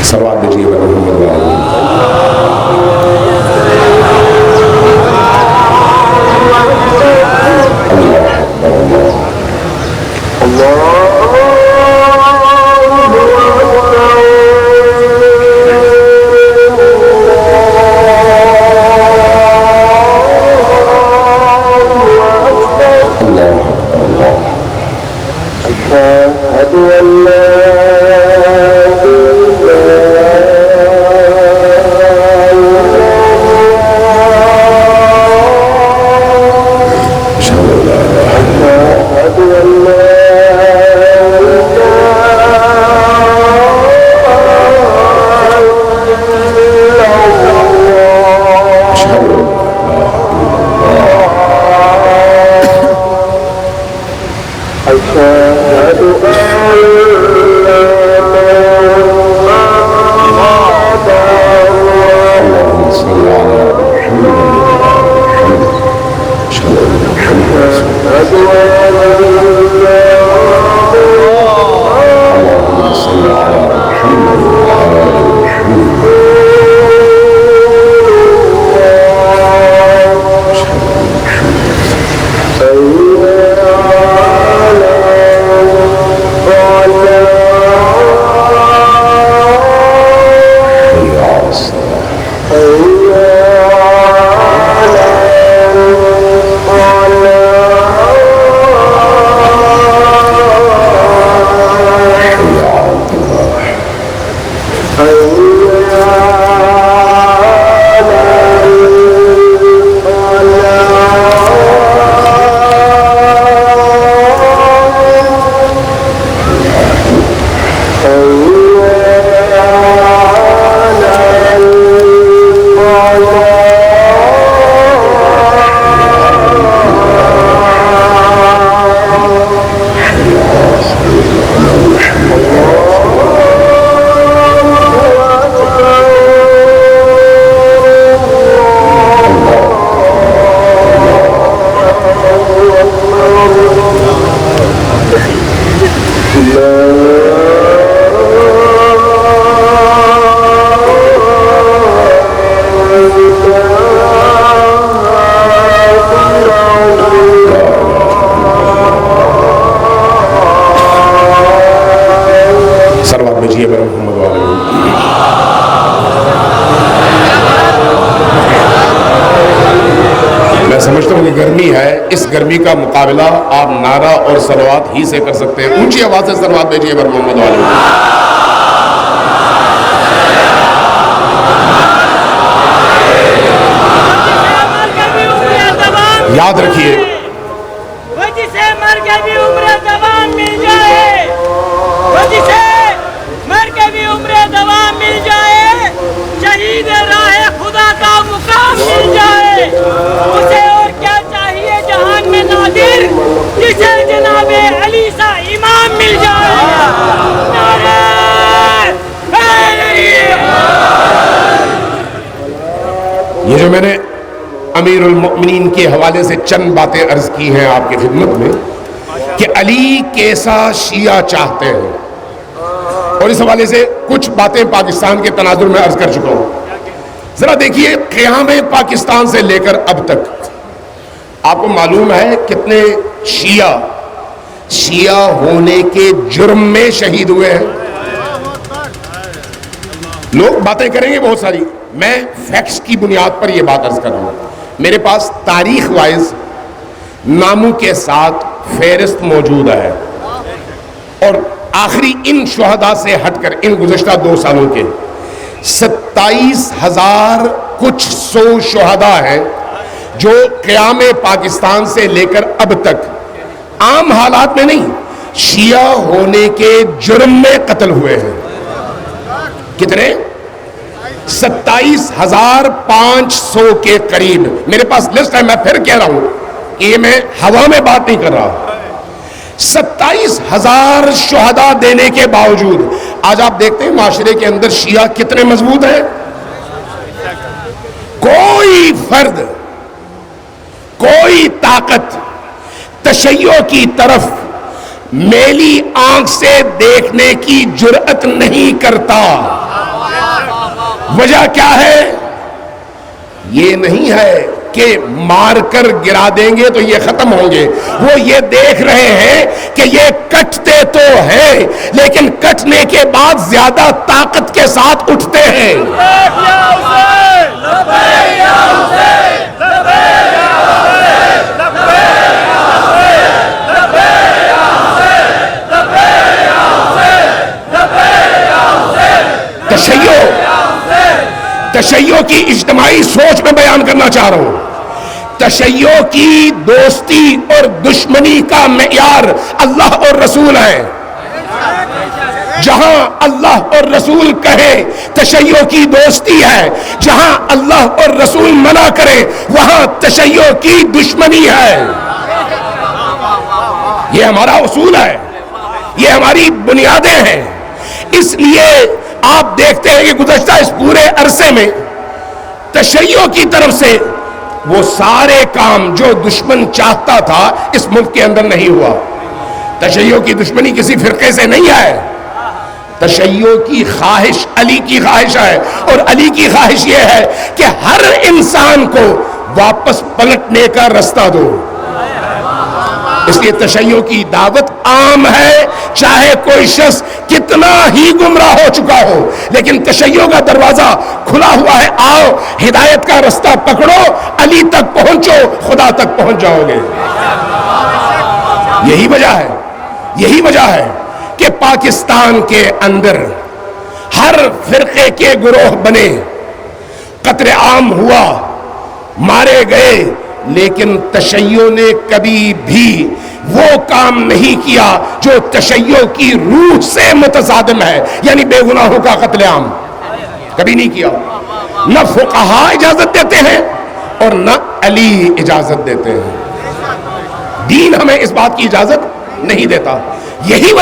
[SPEAKER 2] سوال دیجیے گرمی ہے, اس گرمی کا مقابلہ آپ نعرہ اور صلوات ہی سے کر سکتے ہیں. اونچی آواز سے صلوات بھیجیے بر محمد والے. یاد رکھیے
[SPEAKER 3] جسے مر کے بھی عمر دوام مل جائے, جسے مر کے بھی عمر دوام مل جائے, شہید راہ خدا کا مقام مل جائے, اسے اور کیا چاہیے جہان میں نادر, جسے جناب علی سا امام مل جائے.
[SPEAKER 2] یہ جو میں نے امیر المؤمنین کے حوالے سے چند باتیں عرض کی ہیں آپ کی خدمت میں کہ علی کیسا شیعہ چاہتے ہیں, اور اس حوالے سے کچھ باتیں پاکستان کے تناظر میں عرض کر چکا ہوں. ذرا دیکھیے قیام پاکستان سے لے کر اب تک آپ کو معلوم ہے کتنے شیعہ ہونے کے جرم میں شہید ہوئے ہیں. لوگ باتیں کریں گے بہت ساری، میں فیکٹس کی بنیاد پر یہ بات عرض کر رہا ہوں. میرے پاس تاریخ وائز ناموں کے ساتھ فہرست موجود ہے، اور آخری ان شہداء سے ہٹ کر ان گزشتہ 2 سالوں کے 27,000 کچھ 100 شہداء ہیں جو قیام پاکستان سے لے کر اب تک عام حالات میں نہیں، شیعہ ہونے کے جرم میں قتل ہوئے ہیں. کتنے؟ 27,500 کے قریب. میرے پاس لسٹ ہے، میں پھر کہہ رہا ہوں کہ یہ میں ہوا میں بات نہیں کر رہا. 27,000 شہداء دینے کے باوجود آج آپ دیکھتے ہیں معاشرے کے اندر شیعہ کتنے مضبوط ہیں. کوئی فرد، کوئی طاقت تشیع کی طرف میلی آنکھ سے دیکھنے کی جرأت نہیں کرتا. وجہ کیا ہے؟ یہ نہیں ہے کہ مار کر گرا دیں گے تو یہ ختم ہوں گے. وہ یہ دیکھ رہے ہیں کہ یہ کٹتے تو ہیں لیکن کٹنے کے بعد زیادہ طاقت کے ساتھ اٹھتے ہیں. تشیع کی اجتماعی سوچ میں بیان کرنا چاہ رہا ہوں. تشیع کی دوستی اور دشمنی کا معیار اللہ اور رسول ہے. جہاں اللہ اور رسول کہے تشیع کی دوستی ہے، جہاں اللہ اور رسول منع کرے وہاں تشیع کی دشمنی ہے. یہ ہمارا اصول ہے، یہ ہماری بنیادیں ہیں. اس لیے آپ دیکھتے ہیں کہ گزشتہ اس پورے عرصے میں تشیع کی طرف سے وہ سارے کام جو دشمن چاہتا تھا اس ملک کے اندر نہیں ہوا. تشیع کی دشمنی کسی فرقے سے نہیں ہے. تشیع کی خواہش علی کی خواہش ہے، اور علی کی خواہش یہ ہے کہ ہر انسان کو واپس پلٹنے کا رستہ دو. اس لیے تشیع کی دعوت عام ہے، چاہے کوئی شخص کتنا ہی گمراہ ہو چکا ہو، لیکن تشیع کا دروازہ کھلا ہوا ہے. آؤ، ہدایت کا رستہ پکڑو، علی تک پہنچو، خدا تک پہنچ جاؤ گے. یہی وجہ ہے کہ پاکستان کے اندر ہر فرقے کے گروہ بنے، قتل عام ہوا، مارے گئے، لیکن تشیع نے کبھی بھی وہ کام نہیں کیا جو تشیع کی روح سے متصادم ہے، یعنی بے گناہوں کا قتل عام کبھی نہیں کیا. نہ فقہا اجازت دیتے ہیں اور نہ علی اجازت دیتے ہیں. دین ہمیں اس بات کی اجازت نہیں دیتا. یہی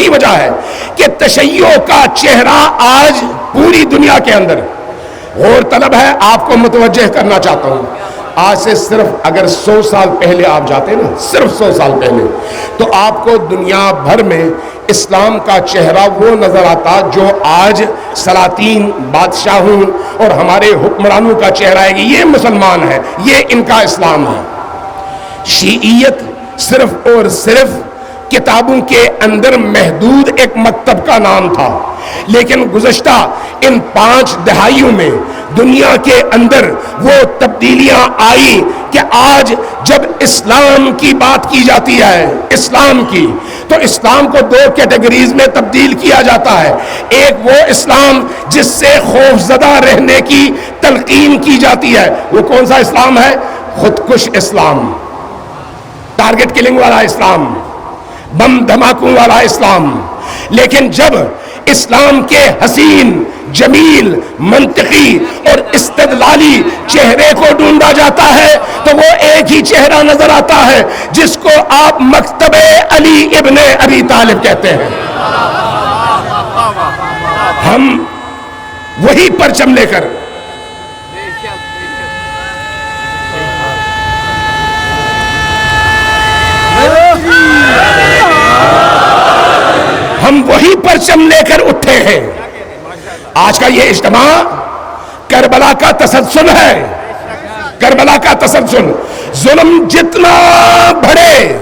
[SPEAKER 2] وجہ ہے کہ تشیع کا چہرہ آج پوری دنیا کے اندر غور طلب ہے. آپ کو متوجہ کرنا چاہتا ہوں، آج سے صرف اگر 100 سال پہلے آپ جاتے نا، صرف 100 سال پہلے، تو آپ کو دنیا بھر میں اسلام کا چہرہ وہ نظر آتا جو آج سلاطین، بادشاہوں اور ہمارے حکمرانوں کا چہرہ ہے کہ یہ مسلمان ہے، یہ ان کا اسلام ہے. شیعیت صرف اور صرف کتابوں کے اندر محدود ایک مکتب کا نام تھا، لیکن گزشتہ ان 5 دہائیوں میں دنیا کے اندر وہ تبدیلیاں آئی کہ آج جب اسلام کی بات کی جاتی ہے، اسلام کی، تو اسلام کو 2 کیٹیگریز میں تبدیل کیا جاتا ہے. ایک وہ اسلام جس سے خوفزدہ رہنے کی تلقین کی جاتی ہے، وہ کون سا اسلام ہے؟ خودکش اسلام، ٹارگٹ کلنگ والا اسلام، بم دھماکوں والا اسلام. لیکن جب اسلام کے حسین، جمیل، منطقی اور استدلالی چہرے کو ڈھونڈا جاتا ہے تو وہ ایک ہی چہرہ نظر آتا ہے جس کو آپ مکتب علی ابن ابی طالب کہتے ہیں. ہم وہی پرچم لے کر اٹھے ہیں. آج کا یہ اجتماع کربلا کا تسلسل ہے. کربلا کا تسلسل. ظلم جتنا بڑھے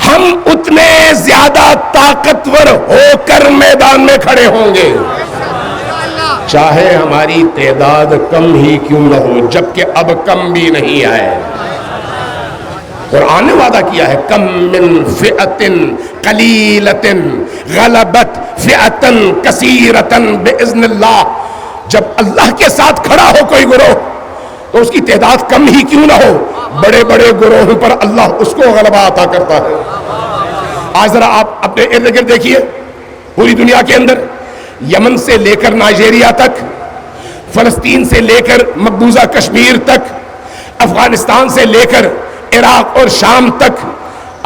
[SPEAKER 2] ہم اتنے زیادہ طاقتور ہو کر میدان میں کھڑے ہوں گے. چاہے ہماری تعداد کم ہی کیوں نہ ہو، جبکہ اب کم بھی نہیں آئے۔ قرآن نے وعدہ کیا ہے کم من فئۃ قلیلۃ غلبت فئۃ کثیرۃ باذن اللہ، جب اللہ کے ساتھ کھڑا ہو کوئی گروہ تو اس کی تعداد کم ہی کیوں نہ ہو، بڑے بڑے گروہوں پر اللہ اس کو غلبہ عطا کرتا ہے۔ آج ذرا آپ اپنے ارد گرد دیکھیے، پوری دنیا کے اندر یمن سے لے کر نائجیریا تک، فلسطین سے لے کر مقبوضہ کشمیر تک، افغانستان سے لے کر عراق اور شام تک،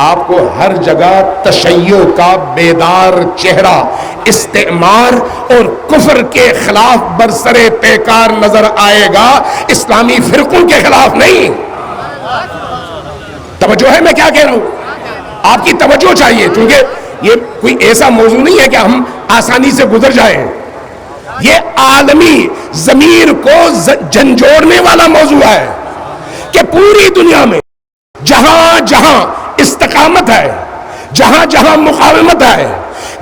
[SPEAKER 2] آپ کو ہر جگہ تشیع کا بیدار چہرہ استعمار اور کفر کے خلاف برسرے پیکار نظر آئے گا، اسلامی فرقوں کے خلاف نہیں۔ توجہ ہے میں کیا کہہ رہا ہوں؟ آپ کی توجہ چاہیے، کیونکہ یہ کوئی ایسا موضوع نہیں ہے کہ ہم آسانی سے گزر جائیں، یہ عالمی ضمیر کو جھنجھوڑنے والا موضوع ہے کہ پوری دنیا میں جہاں جہاں استقامت ہے، جہاں جہاں مقاومت ہے،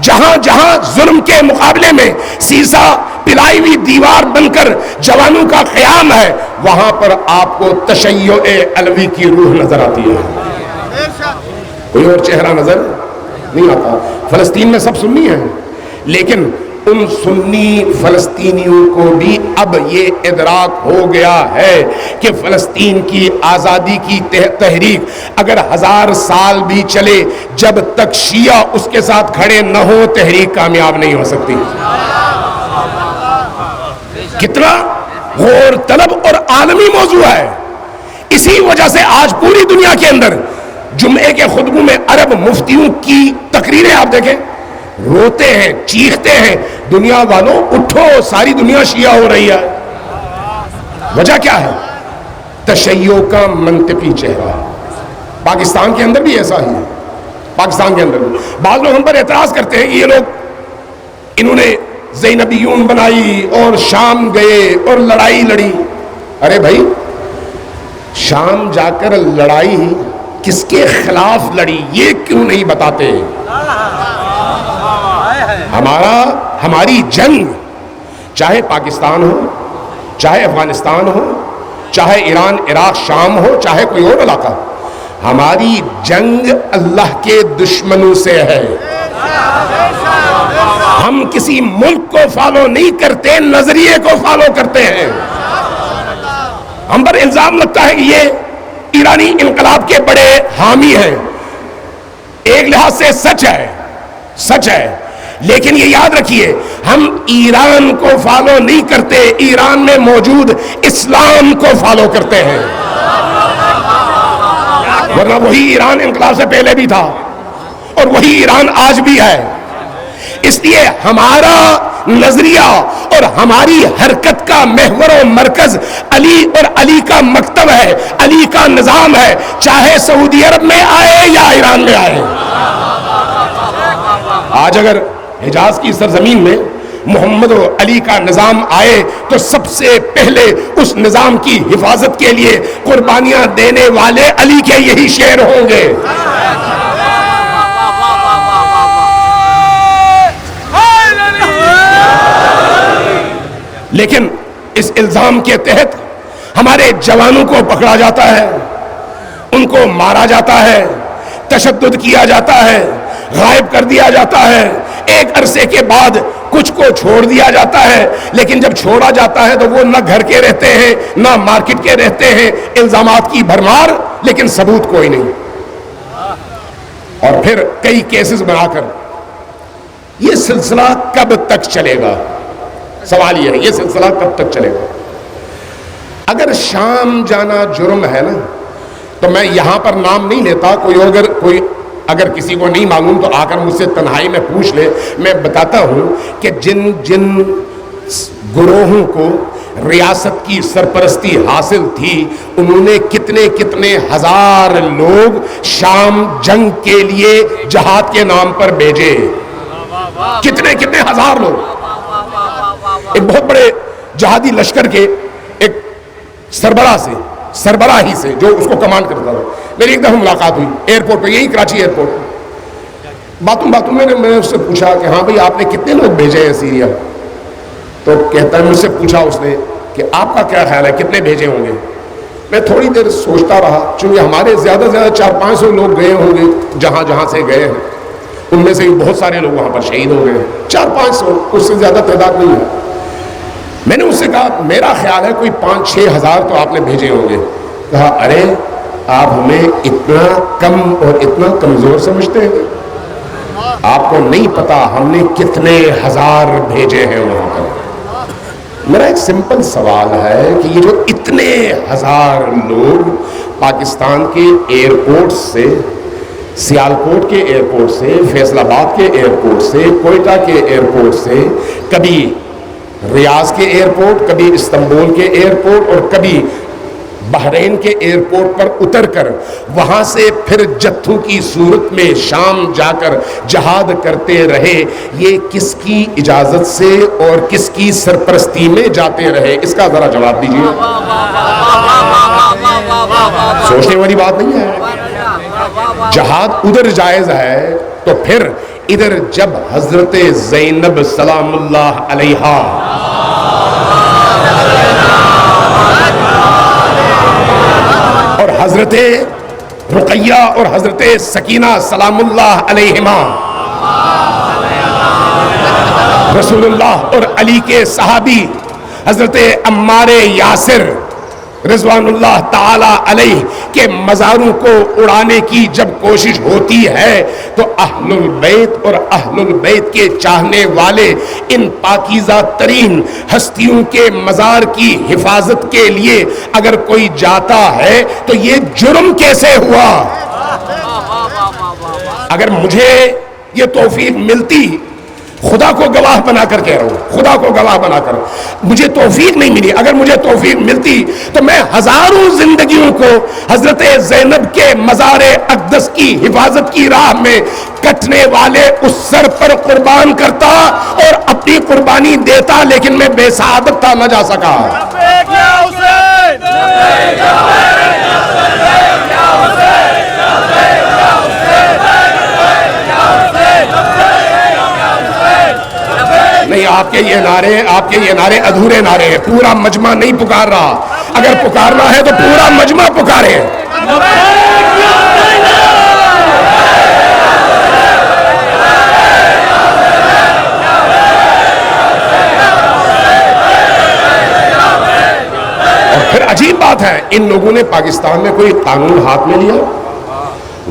[SPEAKER 2] جہاں جہاں ظلم کے مقابلے میں سیسا پلائی ہوئی دیوار بن کر جوانوں کا قیام ہے، وہاں پر آپ کو تشیع علوی کی روح نظر آتی ہے، کوئی اور چہرہ نظر نہیں آتا۔ فلسطین میں سب سنی ہیں، لیکن ان سنی فلسطینیوں کو بھی اب یہ ادراک ہو گیا ہے کہ فلسطین کی آزادی کی تحریک اگر 1000 سال بھی چلے، جب تک شیعہ اس کے ساتھ کھڑے نہ ہو تحریک کامیاب نہیں ہو سکتی۔ کتنا غور طلب اور عالمی موضوع ہے، اسی وجہ سے آج پوری دنیا کے اندر جمعے کے خطبوں میں عرب مفتیوں کی تقریریں آپ دیکھیں، روتے ہیں، چیختے ہیں، دنیا والوں اٹھو، ساری دنیا شیعہ ہو رہی ہے۔ وجہ کیا ہے؟ تشیع کا منطقی چہرہ۔ پاکستان کے اندر بھی ایسا ہی ہے، پاکستان کے اندر بھی بعض لوگ ہم پر اعتراض کرتے ہیں کہ یہ لوگ انہوں نے زینبیون بنائی اور شام گئے اور لڑائی لڑی۔ ارے بھائی، شام جا کر لڑائی کس کے خلاف لڑی یہ کیوں نہیں بتاتے؟ ہماری جنگ چاہے پاکستان ہو، چاہے افغانستان ہو، چاہے ایران عراق شام ہو، چاہے کوئی اور علاقہ، ہماری جنگ اللہ کے دشمنوں سے ہے۔ ہم کسی ملک کو فالو نہیں کرتے، نظریے کو فالو کرتے ہیں۔ ہم پر الزام لگتا ہے کہ یہ ایرانی انقلاب کے بڑے حامی ہیں، ایک لحاظ سے سچ ہے، سچ ہے، لیکن یہ یاد رکھیے ہم ایران کو فالو نہیں کرتے، ایران میں موجود اسلام کو فالو کرتے ہیں، ورنہ وہی ایران انقلاب سے پہلے بھی تھا اور وہی ایران آج بھی ہے۔ اس لیے ہمارا نظریہ اور ہماری حرکت کا محور و مرکز علی اور علی کا مکتب ہے، علی کا نظام ہے، چاہے سعودی عرب میں آئے یا ایران میں آئے۔ آج اگر حجاز کی سرزمین میں محمد و علی کا نظام آئے تو سب سے پہلے اس نظام کی حفاظت کے لیے قربانیاں دینے والے علی کے یہی شعر ہوں گے۔ لیکن اس الزام کے تحت ہمارے جوانوں کو پکڑا جاتا ہے، ان کو مارا جاتا ہے، تشدد کیا جاتا ہے، غائب کر دیا جاتا ہے، ایک عرصے کے بعد کچھ کو چھوڑ دیا جاتا ہے، لیکن جب چھوڑا جاتا ہے تو وہ نہ گھر کے رہتے ہیں نہ مارکیٹ کے رہتے ہیں، الزامات کی بھرمار لیکن ثبوت کوئی نہیں، اور پھر کئی کیسز بنا کر یہ سلسلہ کب تک چلے گا؟ سوال یہ ہے، یہ سلسلہ کب تک چلے گا؟ اگر شام جانا جرم ہے نا تو میں یہاں پر نام نہیں لیتا، کوئی اگر کسی کو نہیں معلوم تو آ کر مجھ سے تنہائی میں پوچھ لے، میں بتاتا ہوں کہ جن جن گروہوں کو ریاست کی سرپرستی حاصل تھی انہوں نے کتنے کتنے ہزار لوگ شام جنگ کے لیے جہاد کے نام پر بھیجے، کتنے کتنے ہزار لوگ۔ ایک بہت بڑے جہادی لشکر کے ایک سربراہی سے جو اس کو کمانڈ کرتا تھا، میری ایک دفعہ ملاقات ہوئی ایئرپورٹ پہ، یہی کراچی ایئرپورٹ۔ باتوں میں نے اس سے پوچھا کہ ہاں بھئی آپ نے کتنے لوگ بھیجے ہیں سیریا؟ تو کہتا ہے مجھ سے پوچھا اس نے کہ آپ کا کیا خیال ہے کتنے بھیجے ہوں گے؟ میں تھوڑی دیر سوچتا رہا، چونکہ ہمارے زیادہ سے زیادہ 400-500 لوگ گئے ہوں گے جہاں جہاں سے گئے ہیں، ان میں سے بھی بہت سارے لوگ وہاں پر شہید ہو گئے ہیں، 400-500، اس سے زیادہ تعداد نہیں ہے۔ میں نے اس سے کہا میرا خیال ہے کوئی 5-6 ہزار تو آپ نے بھیجے ہوں گے۔ کہا ارے آپ ہمیں اتنا کم اور اتنا کمزور سمجھتے ہیں؟ آپ کو نہیں پتا ہم نے کتنے ہزار بھیجے ہیں وہاں پر۔ میرا ایک سمپل سوال ہے کہ یہ جو اتنے ہزار لوگ پاکستان کے ایئرپورٹ سے، سیالکوٹ کے ایئرپورٹ سے، فیصل آباد کے ایئرپورٹ سے، کوئٹہ کے ایئرپورٹ سے، کبھی ریاض کے ایئرپورٹ، کبھی استنبول کے ایئرپورٹ اور کبھی بحرین کے ایئرپورٹ پر اتر کر وہاں سے پھر جتھوں کی صورت میں شام جا کر جہاد کرتے رہے، یہ کس کی اجازت سے اور کس کی سرپرستی میں جاتے رہے؟ اس کا ذرا جواب دیجیے۔ سوچنے والی بات نہیں ہے۔ جہاد ادھر جائز ہے تو پھر ادھر جب حضرت زینب سلام اللہ علیہا اور حضرت رقیہ اور حضرت سکینہ سلام اللہ علیہما، رسول اللہ اور علی کے صحابی حضرت عمار یاسر رضوان اللہ تعالی علیہ کے مزاروں کو اڑانے کی جب کوشش ہوتی ہے تو اہل البیت اور اہل البیت کے چاہنے والے ان پاکیزہ ترین ہستیوں کے مزار کی حفاظت کے لیے اگر کوئی جاتا ہے تو یہ جرم کیسے ہوا؟ اگر مجھے یہ توفیق ملتی، خدا کو گواہ بنا کر کہہ رہا ہوں، خدا کو گواہ بنا کر، مجھے توفیق نہیں ملی، اگر مجھے توفیق ملتی تو میں ہزاروں زندگیوں کو حضرت زینب کے مزار اقدس کی حفاظت کی راہ میں کٹنے والے اس سر پر قربان کرتا اور اپنی قربانی دیتا، لیکن میں بے سعادت تھا، نہ جا سکا۔ نہیں، آپ کے یہ نعرے ادھورے نعرے ہیں، پورا مجمع نہیں پکار رہا، اگر پکارنا ہے تو پورا مجمع پکارے۔ اور پھر عجیب بات ہے، ان لوگوں نے پاکستان میں کوئی قانون ہاتھ میں لیا،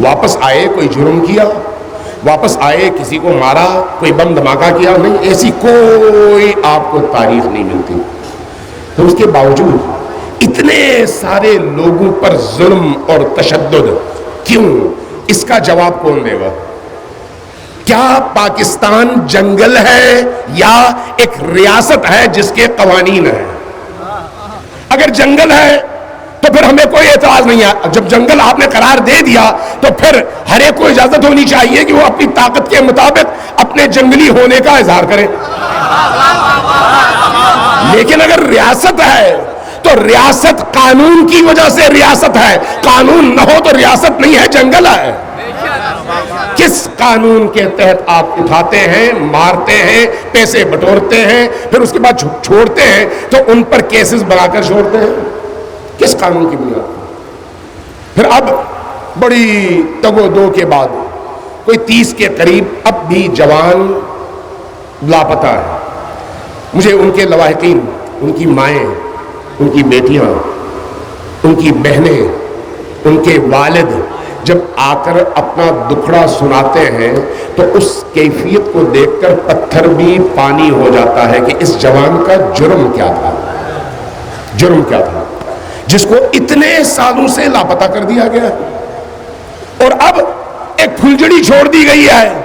[SPEAKER 2] واپس آئے کوئی جرم کیا، واپس آئے کسی کو مارا، کوئی بم دھماکہ کیا؟ نہیں، ایسی کوئی آپ کو تاریخ نہیں ملتی۔ تو اس کے باوجود اتنے سارے لوگوں پر ظلم اور تشدد کیوں؟ اس کا جواب کون دے گا؟ کیا پاکستان جنگل ہے یا ایک ریاست ہے جس کے قوانین ہیں؟ اگر جنگل ہے تو پھر ہمیں کوئی اعتراض نہیں ہے، جب جنگل آپ نے قرار دے دیا تو پھر ہر ایک کو اجازت ہونی چاہیے کہ وہ اپنی طاقت کے مطابق اپنے جنگلی ہونے کا اظہار کرے۔ لیکن اگر ریاست ہے تو ریاست قانون کی وجہ سے ریاست ہے، قانون نہ ہو تو ریاست نہیں ہے، جنگل ہے۔ کس قانون کے تحت آپ اٹھاتے ہیں، مارتے ہیں، پیسے بٹورتے ہیں، پھر اس کے بعد چھوڑتے ہیں تو ان پر کیسز بنا کر چھوڑتے ہیں؟ کس قانون کی بنیاد؟ پھر اب بڑی تگ و دو کے بعد کوئی 30 کے قریب اب بھی جوان لاپتہ ہے۔ مجھے ان کے لواحقین، ان کی مائیں، ان کی بیٹیاں، ان کی بہنیں، ان کے والد جب آ کر اپنا دکھڑا سناتے ہیں تو اس کیفیت کو دیکھ کر پتھر بھی پانی ہو جاتا ہے کہ اس جوان کا جرم کیا تھا، جرم کیا تھا جس کو اتنے سالوں سے لاپتہ کر دیا گیا، اور اب ایک پھلجڑی چھوڑ دی گئی ہے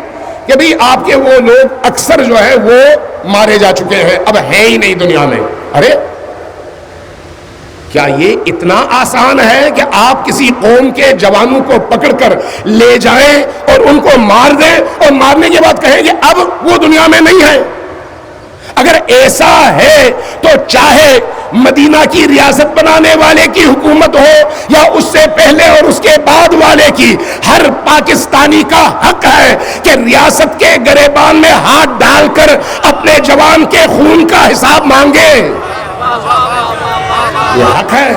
[SPEAKER 2] کہ بھئی آپ کے وہ لوگ اکثر جو ہے وہ مارے جا چکے ہیں، اب ہے ہی نہیں دنیا میں۔ ارے کیا یہ اتنا آسان ہے کہ آپ کسی قوم کے جوانوں کو پکڑ کر لے جائیں اور ان کو مار دیں اور مارنے کے بعد کہیں کہ اب وہ دنیا میں نہیں ہے؟ اگر ایسا ہے تو چاہے مدینہ کی ریاست بنانے والے کی حکومت ہو یا اس سے پہلے اور اس کے بعد والے کی، ہر پاکستانی کا حق ہے کہ ریاست کے گریبان میں ہاتھ ڈال کر اپنے جوان کے خون کا حساب مانگے. یہ حق ہے.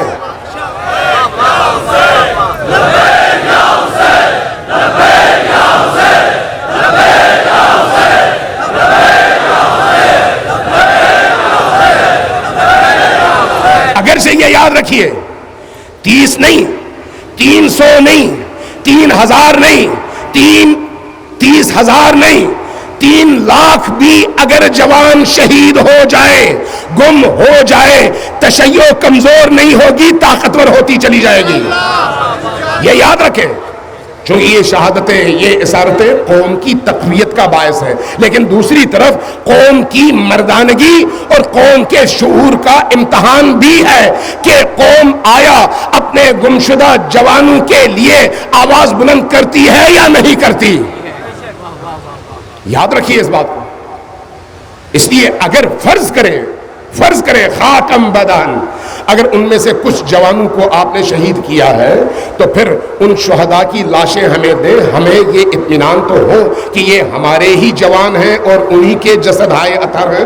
[SPEAKER 2] اگر سے یہ یاد رکھیے، 30 نہیں، 300 نہیں، 3000 نہیں، 30,000 نہیں، 3 لاکھ بھی اگر جوان شہید ہو جائے، گم ہو جائے، تشیع کمزور نہیں ہوگی، طاقتور ہوتی چلی جائے گی. یہ یاد رکھیں، چونکہ یہ شہادتیں، یہ اسارتیں قوم کی تقویت کا باعث ہے، لیکن دوسری طرف قوم کی مردانگی اور قوم کے شعور کا امتحان بھی ہے کہ قوم آیا اپنے گمشدہ جوانوں کے لیے آواز بلند کرتی ہے یا نہیں کرتی. یاد رکھیے اس بات کو. اس لیے اگر فرض کریں خاتم بدان، اگر ان میں سے کچھ جوانوں کو آپ نے شہید کیا ہے تو پھر ان شہداء کی لاشیں ہمیں دیں، ہمیں یہ اطمینان تو ہو کہ یہ ہمارے ہی جوان ہیں اور انہی کے جسد ہائے اثر ہیں.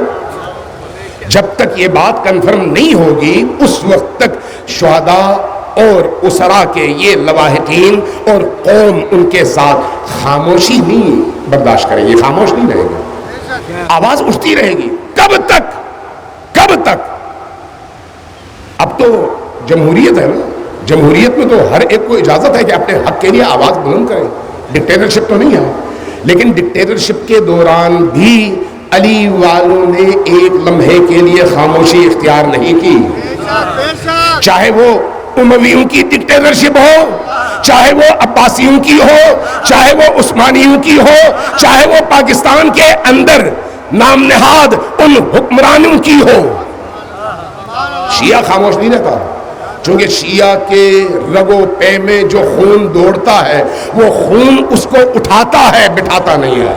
[SPEAKER 2] جب تک یہ بات کنفرم نہیں ہوگی اس وقت تک شہداء اور اسرا کے یہ لواحقین اور قوم ان کے ساتھ خاموشی نہیں برداشت کریں گے، خاموش نہیں رہے گی، آواز اٹھتی رہے گی. کب تک؟ اب تو جمہوریت ہے نا، جمہوریت میں تو ہر ایک کو اجازت ہے کہ اپنے حق کے لیے آواز بلند کرے. ڈکٹیٹرشپ تو نہیں ہے، لیکن ڈکٹیٹرشپ کے دوران بھی علی والوں نے ایک لمحے کے لیے خاموشی اختیار نہیں کی. چاہے وہ امویوں کی ڈکٹیٹرشپ ہو، چاہے وہ عباسیوں کی ہو، چاہے وہ عثمانیوں کی ہو، چاہے وہ پاکستان کے اندر نام نہاد ان حکمرانوں کی ہو، شیعہ خاموش نہیں رہتا. چونکہ شیعہ کے رگو پے میں جو خون دوڑتا ہے وہ خون اس کو اٹھاتا ہے، بٹھاتا نہیں ہے.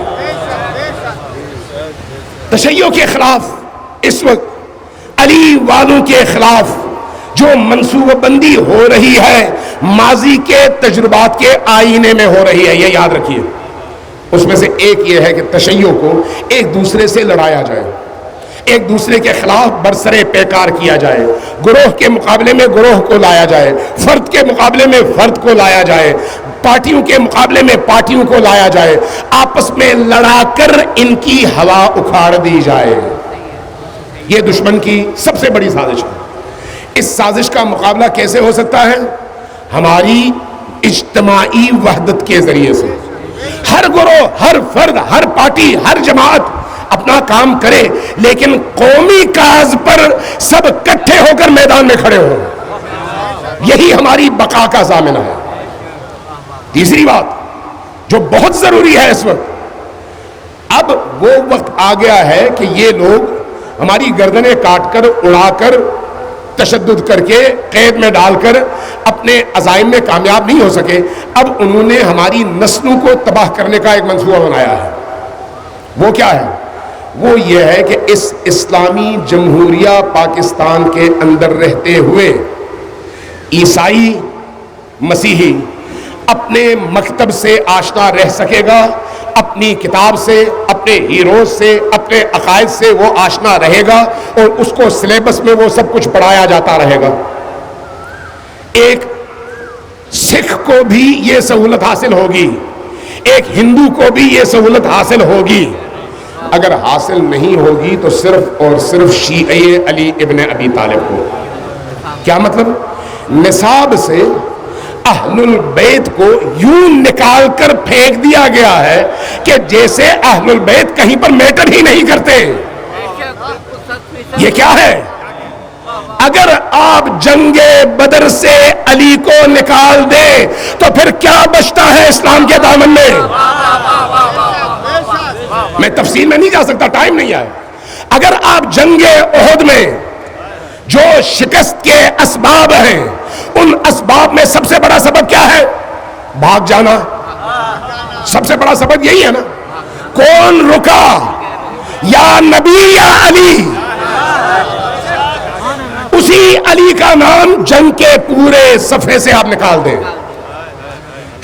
[SPEAKER 2] تشیع کے خلاف اس وقت علی والوں کے خلاف جو منصوبہ بندی ہو رہی ہے ماضی کے تجربات کے آئینے میں ہو رہی ہے. یہ یاد رکھیے. اس میں سے ایک یہ ہے کہ تشیع کو ایک دوسرے سے لڑایا جائے، ایک دوسرے کے خلاف برسرے پیکار کیا جائے، گروہ کے مقابلے میں گروہ کو لایا جائے، فرد کے مقابلے میں فرد کو لایا جائے، پارٹیوں کے مقابلے میں پارٹیوں کو لایا جائے، آپس میں لڑا کر ان کی ہوا اکھاڑ دی جائے. یہ دشمن کی سب سے بڑی سازش ہے. اس سازش کا مقابلہ کیسے ہو سکتا ہے؟ ہماری اجتماعی وحدت کے ذریعے سے. ہر گروہ، ہر فرد، ہر پارٹی، ہر جماعت اپنا کام کرے، لیکن قومی کاز پر سب اکٹھے ہو کر میدان میں کھڑے ہوں. یہی ہماری بقا کا ضامن ہے. تیسری بات جو بہت ضروری ہے اس وقت، اب وہ وقت آ گیا ہے کہ یہ لوگ ہماری گردنیں کاٹ کر، اڑا کر، تشدد کر کے، قید میں ڈال کر اپنے عزائم میں کامیاب نہیں ہو سکے. اب انہوں نے ہماری نسلوں کو تباہ کرنے کا ایک منصوبہ بنایا ہے. وہ کیا ہے؟ وہ یہ ہے کہ اس اسلامی جمہوریہ پاکستان کے اندر رہتے ہوئے عیسائی، مسیحی اپنے مکتب سے آشنا رہ سکے گا، اپنی کتاب سے، اپنے ہیروز سے، اپنے عقائد سے وہ آشنا رہے گا اور اس کو سلیبس میں وہ سب کچھ پڑھایا جاتا رہے گا. ایک سکھ کو بھی یہ سہولت حاصل ہوگی، ایک ہندو کو بھی یہ سہولت حاصل ہوگی. اگر حاصل نہیں ہوگی تو صرف اور صرف شیعہ علی ابن ابی طالب کو. کیا مطلب؟ نصاب سے اہل البیت کو یوں نکال کر پھینک دیا گیا ہے کہ جیسے اہل البیت کہیں پر میٹر ہی نہیں کرتے. یہ کیا ہے؟ اگر آپ جنگ بدر سے علی کو نکال دیں تو پھر کیا بچتا ہے اسلام کے دامن میں؟ میں تفصیل میں نہیں جا سکتا، ٹائم نہیں ہے. اگر آپ جنگ احد میں جو شکست کے اسباب ہیں، ان اسباب میں سب سے بڑا سبب کیا ہے؟ بھاگ جانا. سب سے بڑا سبب یہی ہے نا. کون رکا؟ یا نبی یا علی، اسی علی کا نام جنگ کے پورے صفحے سے آپ نکال دیں.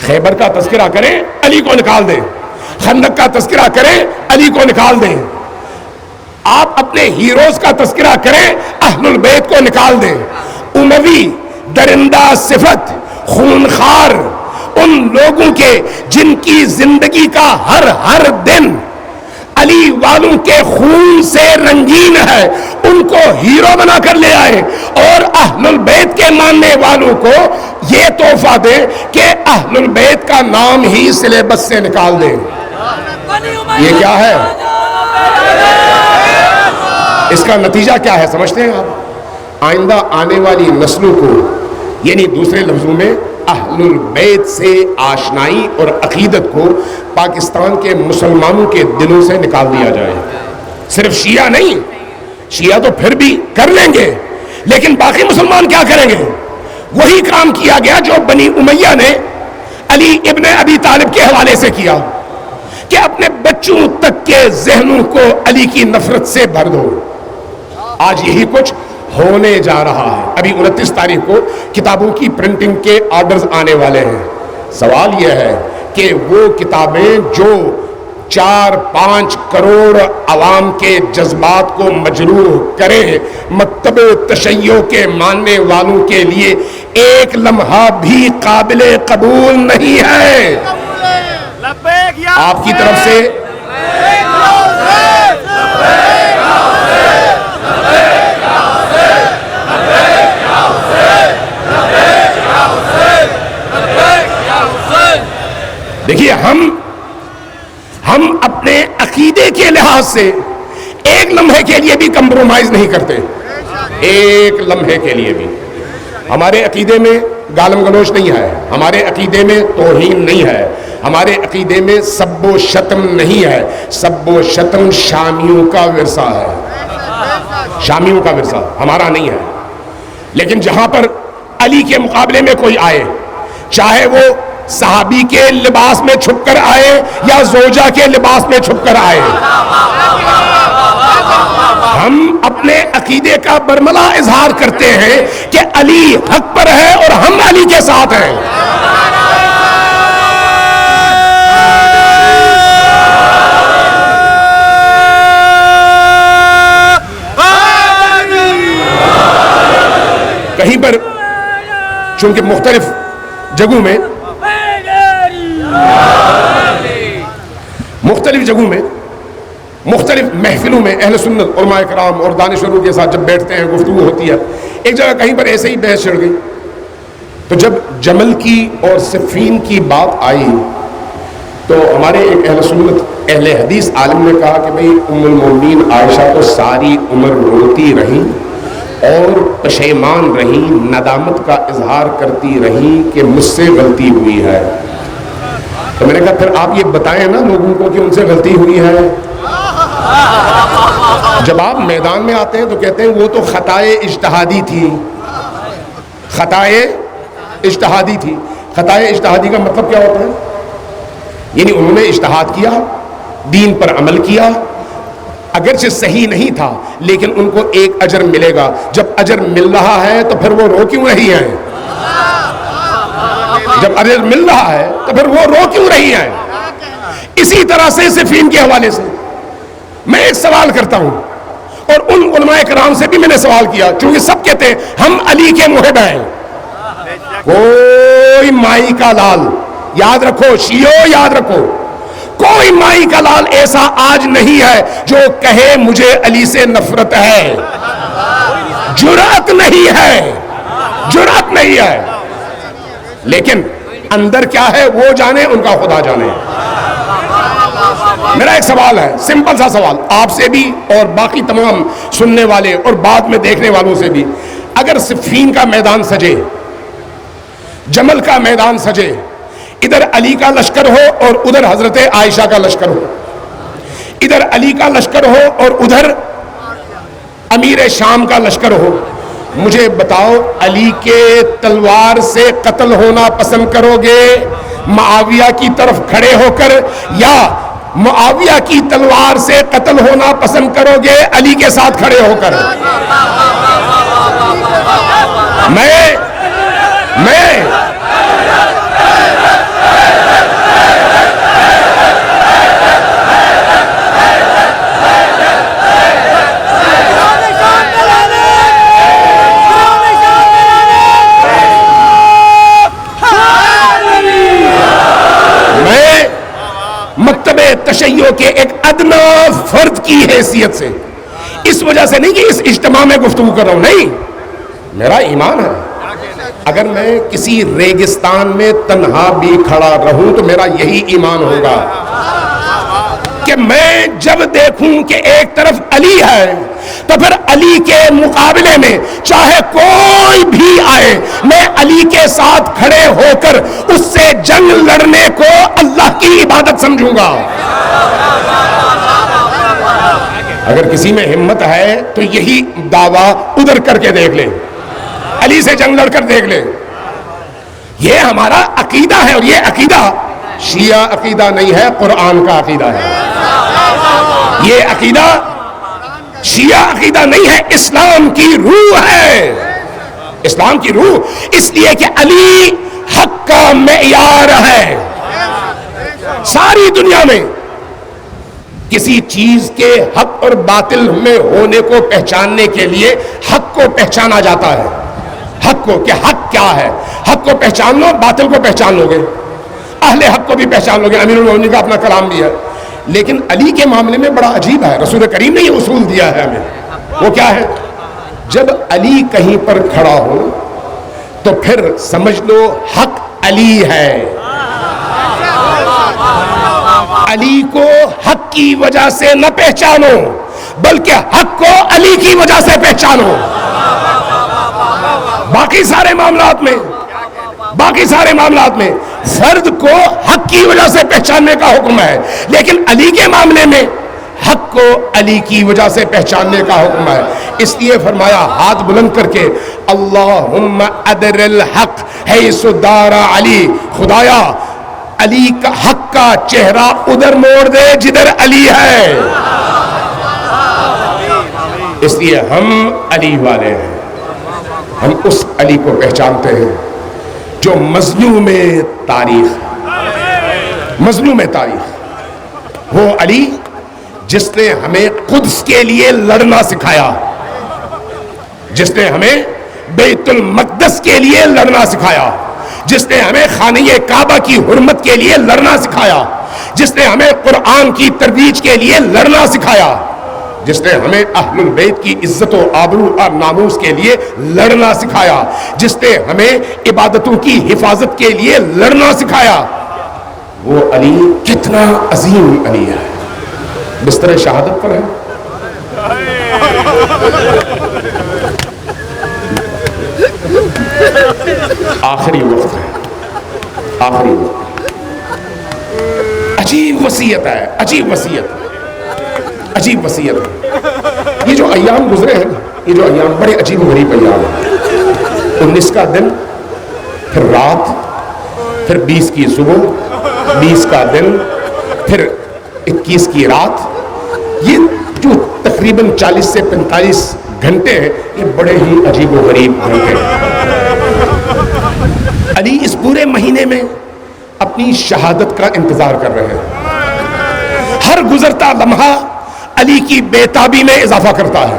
[SPEAKER 2] خیبر کا تذکرہ کریں علی کو نکال دیں، خندق کا تذکرہ کریں علی کو نکال دیں، آپ اپنے ہیروز کا تذکرہ کریں اہل البیت کو نکال دیں. اموی درندہ صفت خونخوار ان لوگوں کے جن کی زندگی کا ہر دن علی والوں کے خون سے رنگین ہے، ان کو ہیرو بنا کر لے آئے، اور اہل البیت کے ماننے والوں کو یہ تحفہ دے کہ اہل البیت کا نام ہی سلیبس سے نکال دیں. یہ کیا ہے؟ اس کا نتیجہ کیا ہے سمجھتے ہیں آپ؟ آئندہ آنے والی نسلوں کو، یعنی دوسرے لفظوں میں اہل البیت سے آشنائی اور عقیدت کو پاکستان کے مسلمانوں کے دلوں سے نکال دیا جائے. صرف شیعہ نہیں، شیعہ تو پھر بھی کر لیں گے، لیکن باقی مسلمان کیا کریں گے؟ وہی کام کیا گیا جو بنی امیہ نے علی ابن ابی طالب کے حوالے سے کیا کہ اپنے بچوں تک کے ذہنوں کو علی کی نفرت سے بھر دو. آج یہی کچھ ہونے جا رہا ہے. ابھی 29 تاریخ کو کتابوں کی پرنٹنگ کے آرڈرز آنے والے ہیں. سوال یہ ہے کہ وہ کتابیں جو 4-5 کروڑ عوام کے جذبات کو مجروح کریں، مکتب تشیع کے ماننے والوں کے لیے ایک لمحہ بھی قابل قبول نہیں ہے. آپ کی طرف سے دیکھیے، ہم اپنے عقیدے کے لحاظ سے ایک لمحے کے لیے بھی کمپرومائز نہیں کرتے. ایک لمحے کے لیے بھی. ہمارے عقیدے میں گالم گلوچ نہیں ہے، ہمارے عقیدے میں توہین نہیں ہے، ہمارے عقیدے میں سب و شتم نہیں ہے. سب و شتم شامیوں کا ورثہ ہے، شامیوں کا ورثہ ہمارا نہیں ہے. لیکن جہاں پر علی کے مقابلے میں کوئی آئے، چاہے وہ صحابی کے لباس میں چھپ کر آئے یا زوجہ کے لباس میں چھپ کر آئے، ہم اپنے عقیدے کا برملا اظہار کرتے ہیں کہ علی حق پر ہے اور ہم علی کے ساتھ ہیں. کہیں پر چونکہ مختلف جگہوں میں مختلف محفلوں میں اہل سنت علماء کرام اور دانشوروں کے ساتھ جب بیٹھتے ہیں، گفتگو ہوتی ہے، ایک جگہ کہیں پر ایسے ہی بحث چھڑ گئی. تو جب جمل کی اور صفین کی بات آئی تو ہمارے ایک اہل سنت اہل حدیث عالم نے کہا کہ بھئی ام المومنین عائشہ تو ساری عمر روتی رہی اور پشیمان رہی، ندامت کا اظہار کرتی رہی کہ مجھ سے غلطی ہوئی ہے. تو میں نے کہا پھر آپ یہ بتائیں نا لوگوں کو کہ ان سے غلطی ہوئی ہے. جب آپ میدان میں آتے ہیں تو کہتے ہیں وہ تو خطائے اجتہادی تھی. خطائے اجتہادی تھی. خطائے اجتہادی کا مطلب کیا ہوتا ہے؟ یعنی انہوں نے اجتہاد کیا، دین پر عمل کیا، اگرچہ صحیح نہیں تھا لیکن ان کو ایک اجر ملے گا. جب اجر مل رہا ہے تو پھر وہ رو کیوں رہی ہیں؟ جب اجر مل رہا ہے تو پھر وہ رو کیوں رہی ہیں؟ اسی طرح سے صفین کے حوالے سے میں ایک سوال کرتا ہوں، اور ان علماء کرام سے بھی میں نے سوال کیا، چونکہ سب کہتے ہیں ہم علی کے محب ہیں. کوئی مائی کا لال، یاد رکھو شیعو، یاد رکھو، کوئی مائی کا لال ایسا آج نہیں ہے جو کہے مجھے علی سے نفرت ہے. جرأت نہیں ہے، جرأت نہیں ہے. لیکن اندر کیا ہے وہ جانے، ان کا خدا جانے. میرا ایک سوال ہے، سمپل سا سوال آپ سے بھی اور باقی تمام سننے والے اور بعد میں دیکھنے والوں سے بھی. اگر صفین کا میدان سجے، جمل کا میدان سجے، ادھر علی کا لشکر ہو اور ادھر حضرت عائشہ کا لشکر ہو، ادھر علی کا لشکر ہو اور ادھر امیر شام کا لشکر ہو، مجھے بتاؤ علی کے تلوار سے قتل ہونا پسند کرو گے معاویہ کی طرف کھڑے ہو کر، یا معاویہ کی تلوار سے قتل ہونا پسند کرو گے علی کے ساتھ کھڑے ہو کر؟ میں مکتب تشیع کے ایک ادنا فرد کی حیثیت سے، اس وجہ سے نہیں کہ اس اجتماع میں گفتگو کر رہا ہوں، نہیں، میرا ایمان ہے اگر میں کسی ریگستان میں تنہا بھی کھڑا رہوں تو میرا یہی ایمان ہوگا کہ میں جب دیکھوں کہ ایک طرف علی ہے تو پھر علی کے مقابلے میں چاہے کوئی بھی آئے میں علی کے ساتھ کھڑے ہو کر اس سے جنگ لڑنے کو اللہ کی عبادت سمجھوں گا۔ اگر کسی میں ہمت ہے تو یہی دعویٰ ادھر کر کے دیکھ لے، علی سے جنگ لڑ کر دیکھ لے۔ یہ ہمارا عقیدہ ہے، اور یہ عقیدہ شیعہ عقیدہ نہیں ہے، قرآن کا عقیدہ ہے۔ یہ عقیدہ شیعہ عقیدہ نہیں ہے، اسلام کی روح ہے، اسلام کی روح، اس لیے کہ علی حق کا معیار ہے۔ ساری دنیا میں کسی چیز کے حق اور باطل میں ہونے کو پہچاننے کے لیے حق کو پہچانا جاتا ہے، حق کو، کہ حق کیا ہے، حق کو پہچان لو باطل کو پہچان لو گے، اہل حق کو بھی پہچان لو گے، امیر المومنین کا اپنا کلام بھی ہے۔ لیکن علی کے معاملے میں بڑا عجیب ہے، رسول کریم نے یہ اصول دیا ہے ہمیں، وہ کیا ہے؟ جب علی کہیں پر کھڑا ہو تو پھر سمجھ لو حق علی ہے، علی کو حق کی وجہ سے نہ پہچانو بلکہ حق کو علی کی وجہ سے پہچانو۔ باقی سارے معاملات میں فرد کو حق کی وجہ سے پہچاننے کا حکم ہے، لیکن علی کے معاملے میں حق کو علی کی وجہ سے پہچاننے کا حکم ہے۔ اس لیے فرمایا ہاتھ بلند کر کے اللہم ادر الحق حیث دار علی، خدایا علی کا حق کا چہرہ ادھر موڑ دے جدھر علی ہے۔ اس لیے ہم علی والے ہیں، ہم اس علی کو پہچانتے ہیں جو مظلوم تاریخ، وہ علی جس نے ہمیں قدس کے لیے لڑنا سکھایا، جس نے ہمیں بیت المقدس کے لیے لڑنا سکھایا، جس نے ہمیں خانہ کعبہ کی حرمت کے لیے لڑنا سکھایا، جس نے ہمیں قرآن کی ترویج کے لیے لڑنا سکھایا، جس نے ہمیں اہل البیت کی عزت و آبرو اور ناموس کے لیے لڑنا سکھایا، جس نے ہمیں عبادتوں کی حفاظت کے لیے لڑنا سکھایا، وہ علی کتنا عظیم علی ہے، بستر شہادت پر ہے۔ آخری وقت ہے، آخری وقت، عجیب وصیت ہے، عجیب وصیت ہے۔ یہ جو ایام گزرے ہیں، یہ جو ایام بڑے عجیب و غریب ایام ہیں، 19 کا دن، پھر رات، پھر 20 کی صبح، 20 کا دن، پھر 21 کی رات، یہ جو تقریباً 40 سے 45 گھنٹے ہیں، یہ بڑے ہی عجیب و غریب گھنٹے ہیں۔ علی اس پورے مہینے میں اپنی شہادت کا انتظار کر رہے ہیں، ہر گزرتا لمحہ علی کی بے تابی میں اضافہ کرتا ہے۔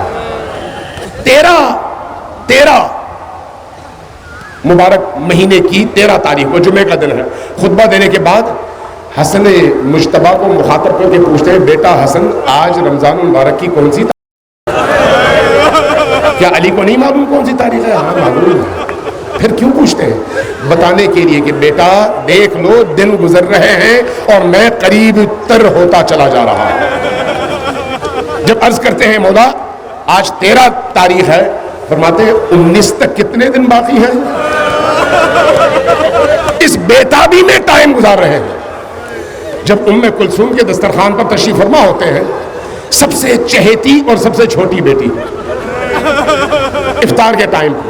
[SPEAKER 2] 13 مبارک مہینے کی 13 تاریخ کو جمعے کا دن ہے، خطبہ دینے کے بعد حسن مجتبیٰ کو مخاطب کر کے پوچھتے ہیں، بیٹا حسن آج رمضان المبارک کی کون سی تاریخ؟ کیا علی کو نہیں معلوم کون سی تاریخ ہے؟ ہاں معلوم ہے۔ پھر کیوں پوچھتے ہیں؟ بتانے کے لیے کہ بیٹا دیکھ لو دن گزر رہے ہیں اور میں قریب تر ہوتا چلا جا رہا ہوں۔ جب عرض کرتے ہیں مولا آج 13 تاریخ ہے، فرماتے ہیں 19 تک کتنے دن باقی ہیں؟ اس بیتابی میں ٹائم گزار رہے ہیں۔ جب ام کلثوم کے دسترخوان پر تشریف فرما ہوتے ہیں، سب سے چہیتی اور سب سے چھوٹی بیٹی، افطار کے ٹائم کو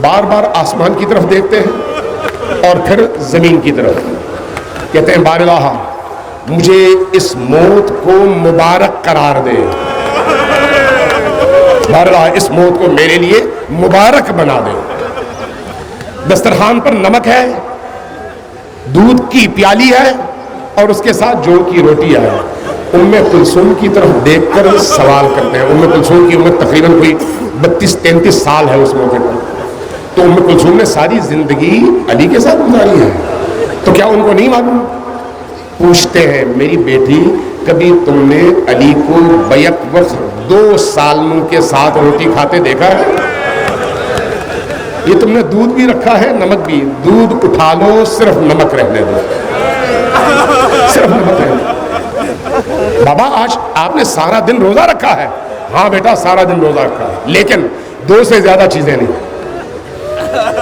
[SPEAKER 2] بار بار آسمان کی طرف دیکھتے ہیں اور پھر زمین کی طرف، کہتے ہیں بار الہ مجھے اس موت کو مبارک قرار دے، بہرحال اس موت کو میرے لیے مبارک بنا دے۔ دسترخوان پر نمک ہے، دودھ کی پیالی ہے اور اس کے ساتھ جو کی روٹی ہے۔ ام کلثوم کی طرف دیکھ کر سوال کرتے ہیں۔ ام کلثوم کی عمر تقریباً کوئی 32-33 سال ہے اس موقع پر۔ تو ام کلثوم نے ساری زندگی علی کے ساتھ گزاری ہے، تو کیا ان کو نہیں معلوم؟ پوچھتے ہیں میری بیٹی کبھی تم نے علی کو بیک وقت 2 سالوں کے ساتھ روٹی کھاتے دیکھا ہے؟ یہ تم نے دودھ بھی رکھا ہے، نمک بھی، دودھ اٹھا لو، صرف نمک رہنے دو، صرف نمک رہنے دو۔ بابا آج آپ نے سارا دن روزہ رکھا ہے؟ ہاں بیٹا سارا دن روزہ رکھا ہے، لیکن 2 سے زیادہ چیزیں نہیں۔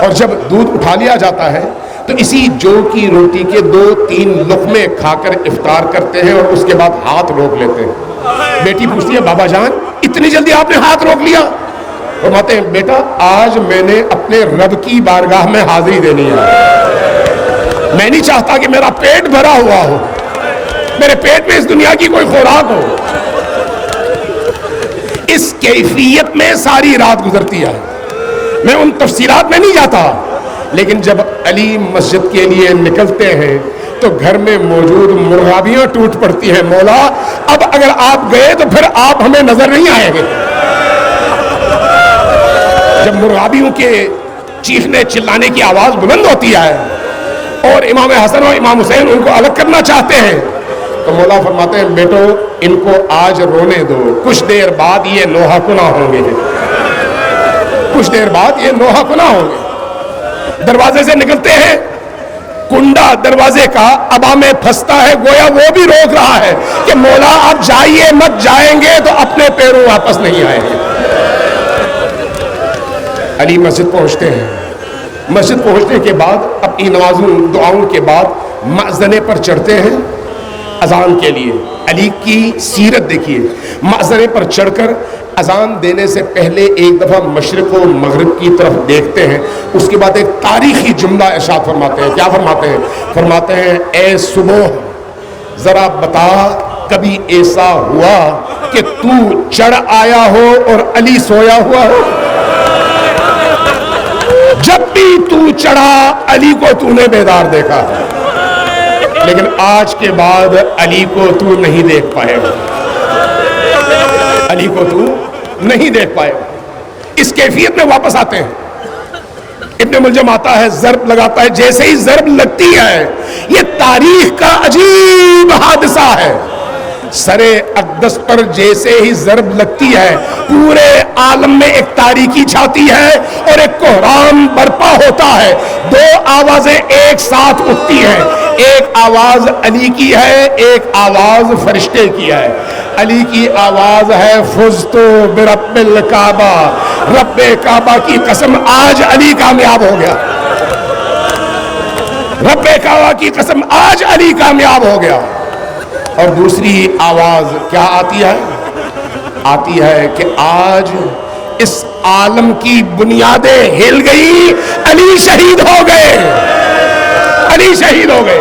[SPEAKER 2] اور جب دودھ اٹھا لیا جاتا ہے تو اسی جو کی روٹی کے 2-3 لقمے کھا کر افطار کرتے ہیں اور اس کے بعد ہاتھ روک لیتے ہیں۔ بیٹی پوچھتی ہے بابا جان اتنی جلدی آپ نے ہاتھ روک لیا؟ فرماتے ہیں بیٹا آج میں نے اپنے رب کی بارگاہ میں حاضری دینی ہے، میں نہیں چاہتا کہ میرا پیٹ بھرا ہوا ہو، میرے پیٹ میں اس دنیا کی کوئی خوراک ہو۔ اس کیفیت میں ساری رات گزرتی ہے، میں ان تفصیلات میں نہیں جاتا، لیکن جب علی مسجد کے لیے نکلتے ہیں تو گھر میں موجود مرغابیاں ٹوٹ پڑتی ہیں، مولا اب اگر آپ گئے تو پھر آپ ہمیں نظر نہیں آئیں گے۔ جب مرغابیوں کے چیخنے چلانے کی آواز بلند ہوتی ہے اور امام حسن اور امام حسین ان کو الگ کرنا چاہتے ہیں تو مولا فرماتے ہیں بیٹو ان کو آج رونے دو، کچھ دیر بعد یہ نوحہ کنا ہوں گے، کچھ دیر بعد یہ نوحہ کنا ہوں گے۔ دروازے سے نکلتے ہیں، کنڈا دروازے کا ابا میں پھنستا ہے، گویا وہ بھی روک رہا ہے کہ مولا آپ جائیے مت، جائیں گے تو اپنے پیروں واپس نہیں آئیں گے۔ علی مسجد پہنچتے ہیں، مسجد پہنچنے کے بعد اپنی نمازوں دعاؤں کے بعد مأذنے پر چڑھتے ہیں اذان کے لیے۔ علی کی سیرت دیکھیے، مأذنے پر چڑھ کر اذان دینے سے پہلے ایک دفعہ مشرق و مغرب کی طرف دیکھتے ہیں، اس کے بعد ایک تاریخی جملہ ارشاد فرماتے ہیں۔ کیا فرماتے ہیں؟ فرماتے ہیں اے صبح ذرا بتا کبھی ایسا ہوا کہ تو چڑھ آیا ہو اور علی سویا ہوا ہو؟ جب بھی تو چڑھا علی کو تو نے بیدار دیکھا، لیکن آج کے بعد علی کو تو نہیں دیکھ پائے گا، علی کو تو نہیں دیکھ پائے گا۔ اس کیفیت میں واپس آتے ہیں۔ ابن ملجم آتا ہے، ضرب لگاتا ہے، جیسے ہی ضرب لگتی ہے یہ تاریخ کا عجیب حادثہ ہے، سرے اقدس پر جیسے ہی ضرب لگتی ہے پورے عالم میں ایک تاریکی چھاتی ہے اور ایک کوہرام برپا ہوتا ہے۔ 2 آوازیں ایک ساتھ اٹھتی ہیں، ایک آواز علی کی ہے، ایک آواز فرشتے کی ہے۔ علی کی آواز ہے فزتو برب الکعبہ، رب کعبہ کی قسم آج علی کامیاب ہو گیا، رب کعبہ کی قسم آج علی کامیاب ہو گیا۔ اور دوسری آواز کیا آتی ہے؟ آتی ہے کہ آج اس عالم کی بنیادیں ہل گئی، علی شہید ہو گئے، علی شہید ہو گئے۔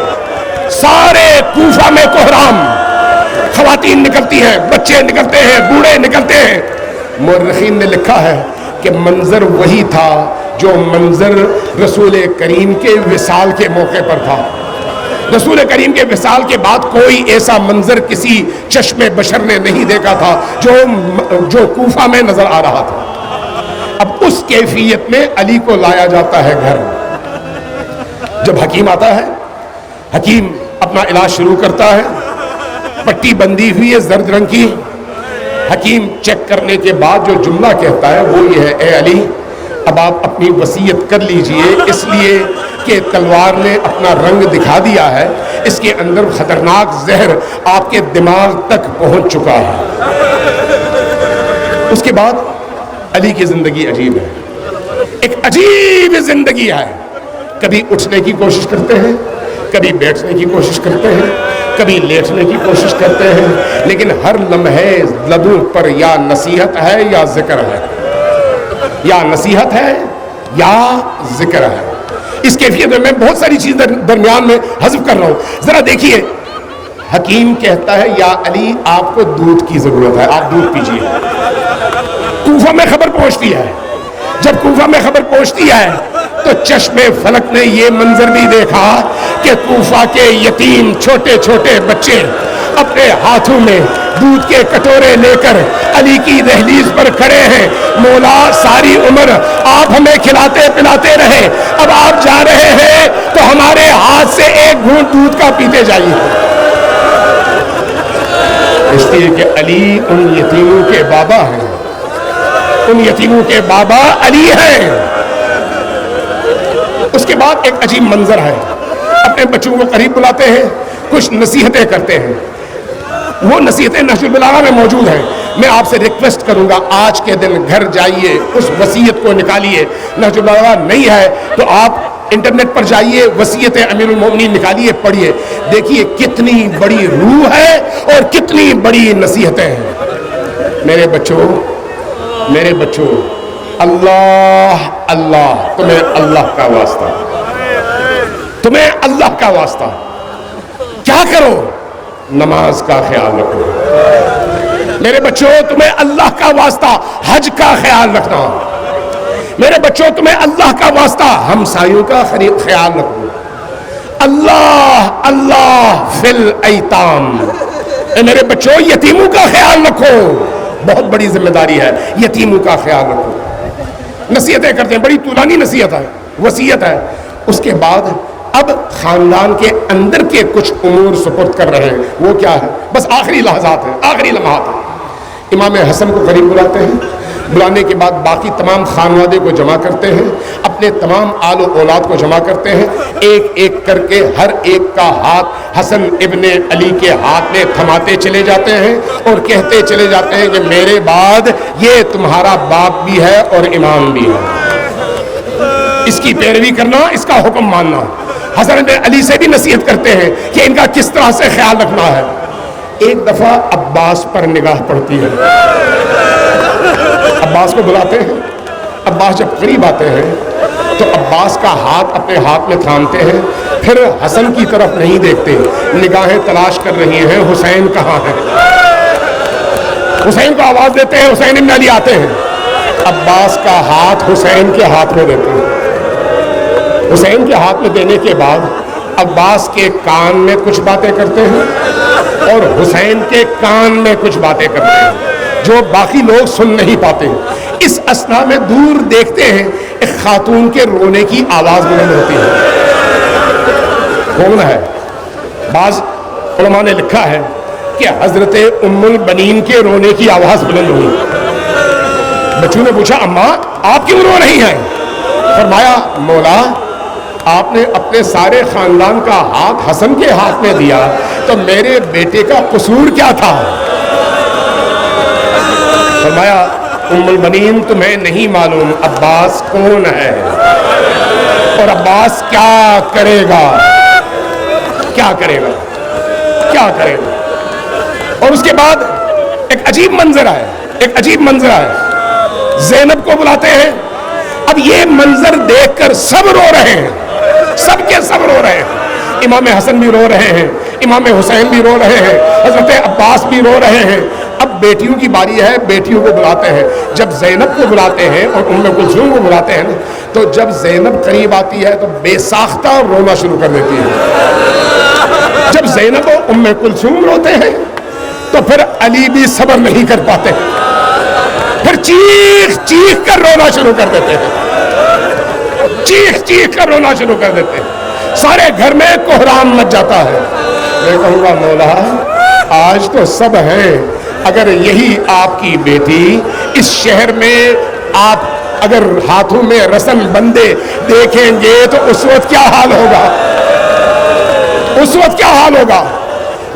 [SPEAKER 2] سارے کوفہ میں کوہرام، خواتین نکلتی ہیں، بچے نکلتے ہیں، بوڑھے نکلتے ہیں۔ مورخین نے لکھا ہے کہ منظر وہی تھا جو منظر رسول کریم کے وصال کے موقع پر تھا۔ رسول کریم کے وصال کے بعد کوئی ایسا منظر کسی چشم بشر نے نہیں دیکھا تھا جو کوفہ میں نظر آ رہا تھا۔ اب اس کیفیت میں علی کو لایا جاتا ہے گھر۔ جب حکیم آتا ہے، حکیم اپنا علاج شروع کرتا ہے، پٹی بندی ہوئی ہے زرد رنگ کی۔ حکیم چیک کرنے کے بعد جو جملہ کہتا ہے وہ یہ ہے، اے علی اب آپ اپنی وصیت کر لیجئے، اس لیے کہ تلوار نے اپنا رنگ دکھا دیا ہے، اس کے اندر خطرناک زہر آپ کے دماغ تک پہنچ چکا ہے۔ اس کے بعد علی کی زندگی عجیب ہے، ایک عجیب زندگی ہے۔ کبھی اٹھنے کی کوشش کرتے ہیں، کبھی بیٹھنے کی کوشش کرتے ہیں، کبھی لیٹنے کی کوشش کرتے ہیں، لیکن ہر لمحے لبوں پر یا نصیحت ہے یا ذکر ہے، یا نصیحت ہے یا ذکر ہے۔ اس کیفیت میں بہت ساری چیزیں درمیان میں حذف کر رہا ہوں۔ ذرا دیکھیے حکیم کہتا ہے یا علی آپ کو دودھ کی ضرورت ہے، آپ دودھ پیجیے۔ کوفہ میں خبر پہنچتی ہے، جب کوفہ میں خبر پہنچتی ہے تو چشم فلک نے یہ منظر بھی دیکھا کہ کوفہ کے یتیم چھوٹے چھوٹے بچے اپنے ہاتھوں میں دودھ کے کٹورے لے کر علی کی دہلیز پر کھڑے ہیں۔ مولا ساری عمر آپ ہمیں کھلاتے پلاتے رہے، اب آپ جا رہے ہیں تو ہمارے ہاتھ سے ایک گھونٹ دودھ کا پیتے جائیے۔ اس لیے کہ علی ان یتیموں کے بابا ہیں، ان یتیموں کے بابا علی ہیں۔ اس کے بعد ایک عجیب منظر ہے، اپنے بچوں کو قریب بلاتے ہیں، کچھ نصیحتیں کرتے ہیں، وہ نصیحتیں نہج البلاغہ میں موجود ہیں۔ میں آپ سے ریکویسٹ کروں گا آج کے دن گھر جائیے، اس وصیت کو نکالیے۔ نہج البلاغہ نہیں ہے تو آپ انٹرنیٹ پر جائیے، وصیت امیر المومنین نکالیے، پڑھیے، دیکھیے کتنی بڑی روح ہے اور کتنی بڑی نصیحتیں ہیں۔ میرے بچوں اللہ اللہ، تمہیں اللہ کا واسطہ، تمہیں اللہ کا واسطہ کیا کرو؟ نماز کا خیال رکھو۔ میرے بچوں تمہیں اللہ کا واسطہ حج کا خیال رکھنا۔ میرے بچوں تمہیں اللہ کا واسطہ ہمسایوں کا خیال رکھو۔ اللہ اللہ فی الایتام، میرے بچوں یتیموں کا خیال رکھو، بہت بڑی ذمہ داری ہے، یتیموں کا خیال رکھو۔ نصیحتیں کرتے ہیں، بڑی طولانی نصیحت ہے، وصیت ہے۔ اس کے بعد اب خاندان کے اندر کے کچھ امور سپرد کر رہے ہیں، وہ کیا ہے؟ بس آخری لحظات ہیں، آخری لمحات ہیں۔ امام حسن کو قریب بلاتے ہیں، بلانے کے بعد باقی تمام خانوادے کو جمع کرتے ہیں، اپنے تمام آل و اولاد کو جمع کرتے ہیں، ایک ایک کر کے ہر ایک کا ہاتھ حسن ابن علی کے ہاتھ میں تھماتے چلے جاتے ہیں اور کہتے چلے جاتے ہیں کہ میرے بعد یہ تمہارا باپ بھی ہے اور امام بھی ہے، اس کی پیروی کرنا، اس کا حکم ماننا۔ حسن ابن علی سے بھی نصیحت کرتے ہیں کہ ان کا کس طرح سے خیال رکھنا ہے۔ ایک دفعہ عباس پر نگاہ پڑتی ہے، عباس کو بلاتے ہیں، عباس جب قریب آتے ہیں تو عباس کا ہاتھ اپنے ہاتھ میں تھامتے ہیں، پھر حسن کی طرف نہیں دیکھتے، نگاہیں تلاش کر رہی ہیں حسین کہاں ہے۔ حسین کو آواز دیتے ہیں، حسین ابن علی آتے ہیں، عباس کا ہاتھ حسین کے ہاتھ میں دیتے ہیں۔ حسین کے ہاتھ میں دینے کے بعد عباس کے کان میں کچھ باتیں کرتے ہیں اور حسین کے کان میں کچھ باتیں کرتے ہیں جو باقی لوگ سن نہیں پاتے۔ اس اثنا میں دور دیکھتے ہیں ایک خاتون کے رونے کی آواز بلند ہوتی ہے۔ کون ہے؟ بعض علماء نے لکھا ہے کہ حضرت ام البنین کے رونے کی آواز بلند ہوئی۔ بچوں نے پوچھا اماں آپ کیوں رو رہی ہیں؟ فرمایا مولا آپ نے اپنے سارے خاندان کا ہاتھ حسن کے ہاتھ میں دیا تو میرے بیٹے کا قصور کیا تھا؟ فرمایا ام البنین تمہیں نہیں معلوم عباس کون ہے اور عباس کیا کرے گا، کیا کرے گا، کیا کرے گا۔ اور اس کے بعد ایک عجیب منظر ہے، ایک عجیب منظر ہے، زینب کو بلاتے ہیں۔ اب یہ منظر دیکھ کر سب رو رہے ہیں، سب کے سب رو رہے ہیں، امام حسن بھی رو رہے ہیں، امام حسین بھی رو رہے ہیں، حضرت عباس بھی رو رہے ہیں۔ اب بیٹیوں کی باری ہے، بیٹیوں کو بلاتے ہیں۔ جب زینب کو بلاتے ہیں اور ام کلثوم کو بلاتے ہیں تو جب زینب قریب آتی ہے تو بے ساختہ رونا شروع کر دیتی ہے۔ جب زینب اور ام کلثوم روتے ہیں تو پھر علی بھی صبر نہیں کر پاتے، پھر چیخ چیخ کر رونا شروع کر دیتے ہیں، چیخ چیخ کر رونا شروع کر دیتے ہیں، سارے گھر میں کوہرام مچ جاتا ہے۔ میں کہوں گا مولا آج تو سب ہیں، اگر یہی آپ کی بیٹی اس شہر میں آپ اگر ہاتھوں میں رسن بندے دیکھیں گے تو اس وقت کیا حال ہوگا، اس وقت کیا حال ہوگا۔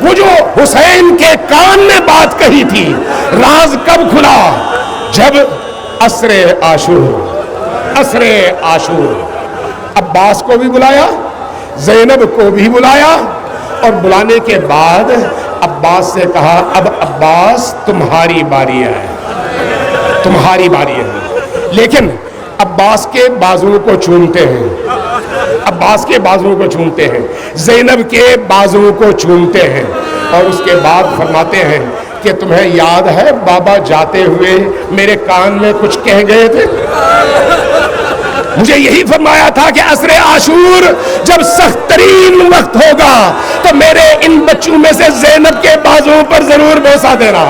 [SPEAKER 2] وہ جو حسین کے کان میں بات کہی تھی، راز کب کھلا؟ جب عصر عاشور، عصر عاشور، عباس کو بھی بلایا، زینب کو بھی بلایا، اور بلانے کے بعد عباس سے کہا اب عباس تمہاری باری ہے، تمہاری باری ہے۔ لیکن عباس کے بازو کو چومتے ہیں، عباس کے بازو کو چومتے ہیں، زینب کے بازو کو چومتے ہیں، اور اس کے بعد فرماتے ہیں کہ تمہیں یاد ہے بابا جاتے ہوئے میرے کان میں کچھ کہہ گئے تھے؟ مجھے یہی فرمایا تھا کہ عصر عاشور جب سخت ترین وقت ہوگا تو میرے ان بچوں میں سے زینب کے بازوں پر ضرور بوسہ دینا،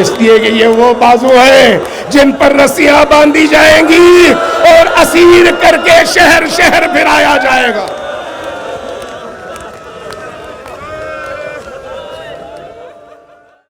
[SPEAKER 2] اس لیے کہ یہ وہ بازو ہیں جن پر رسیاں باندھی جائیں گی اور اسیر کر کے شہر شہر پھرایا جائے گا۔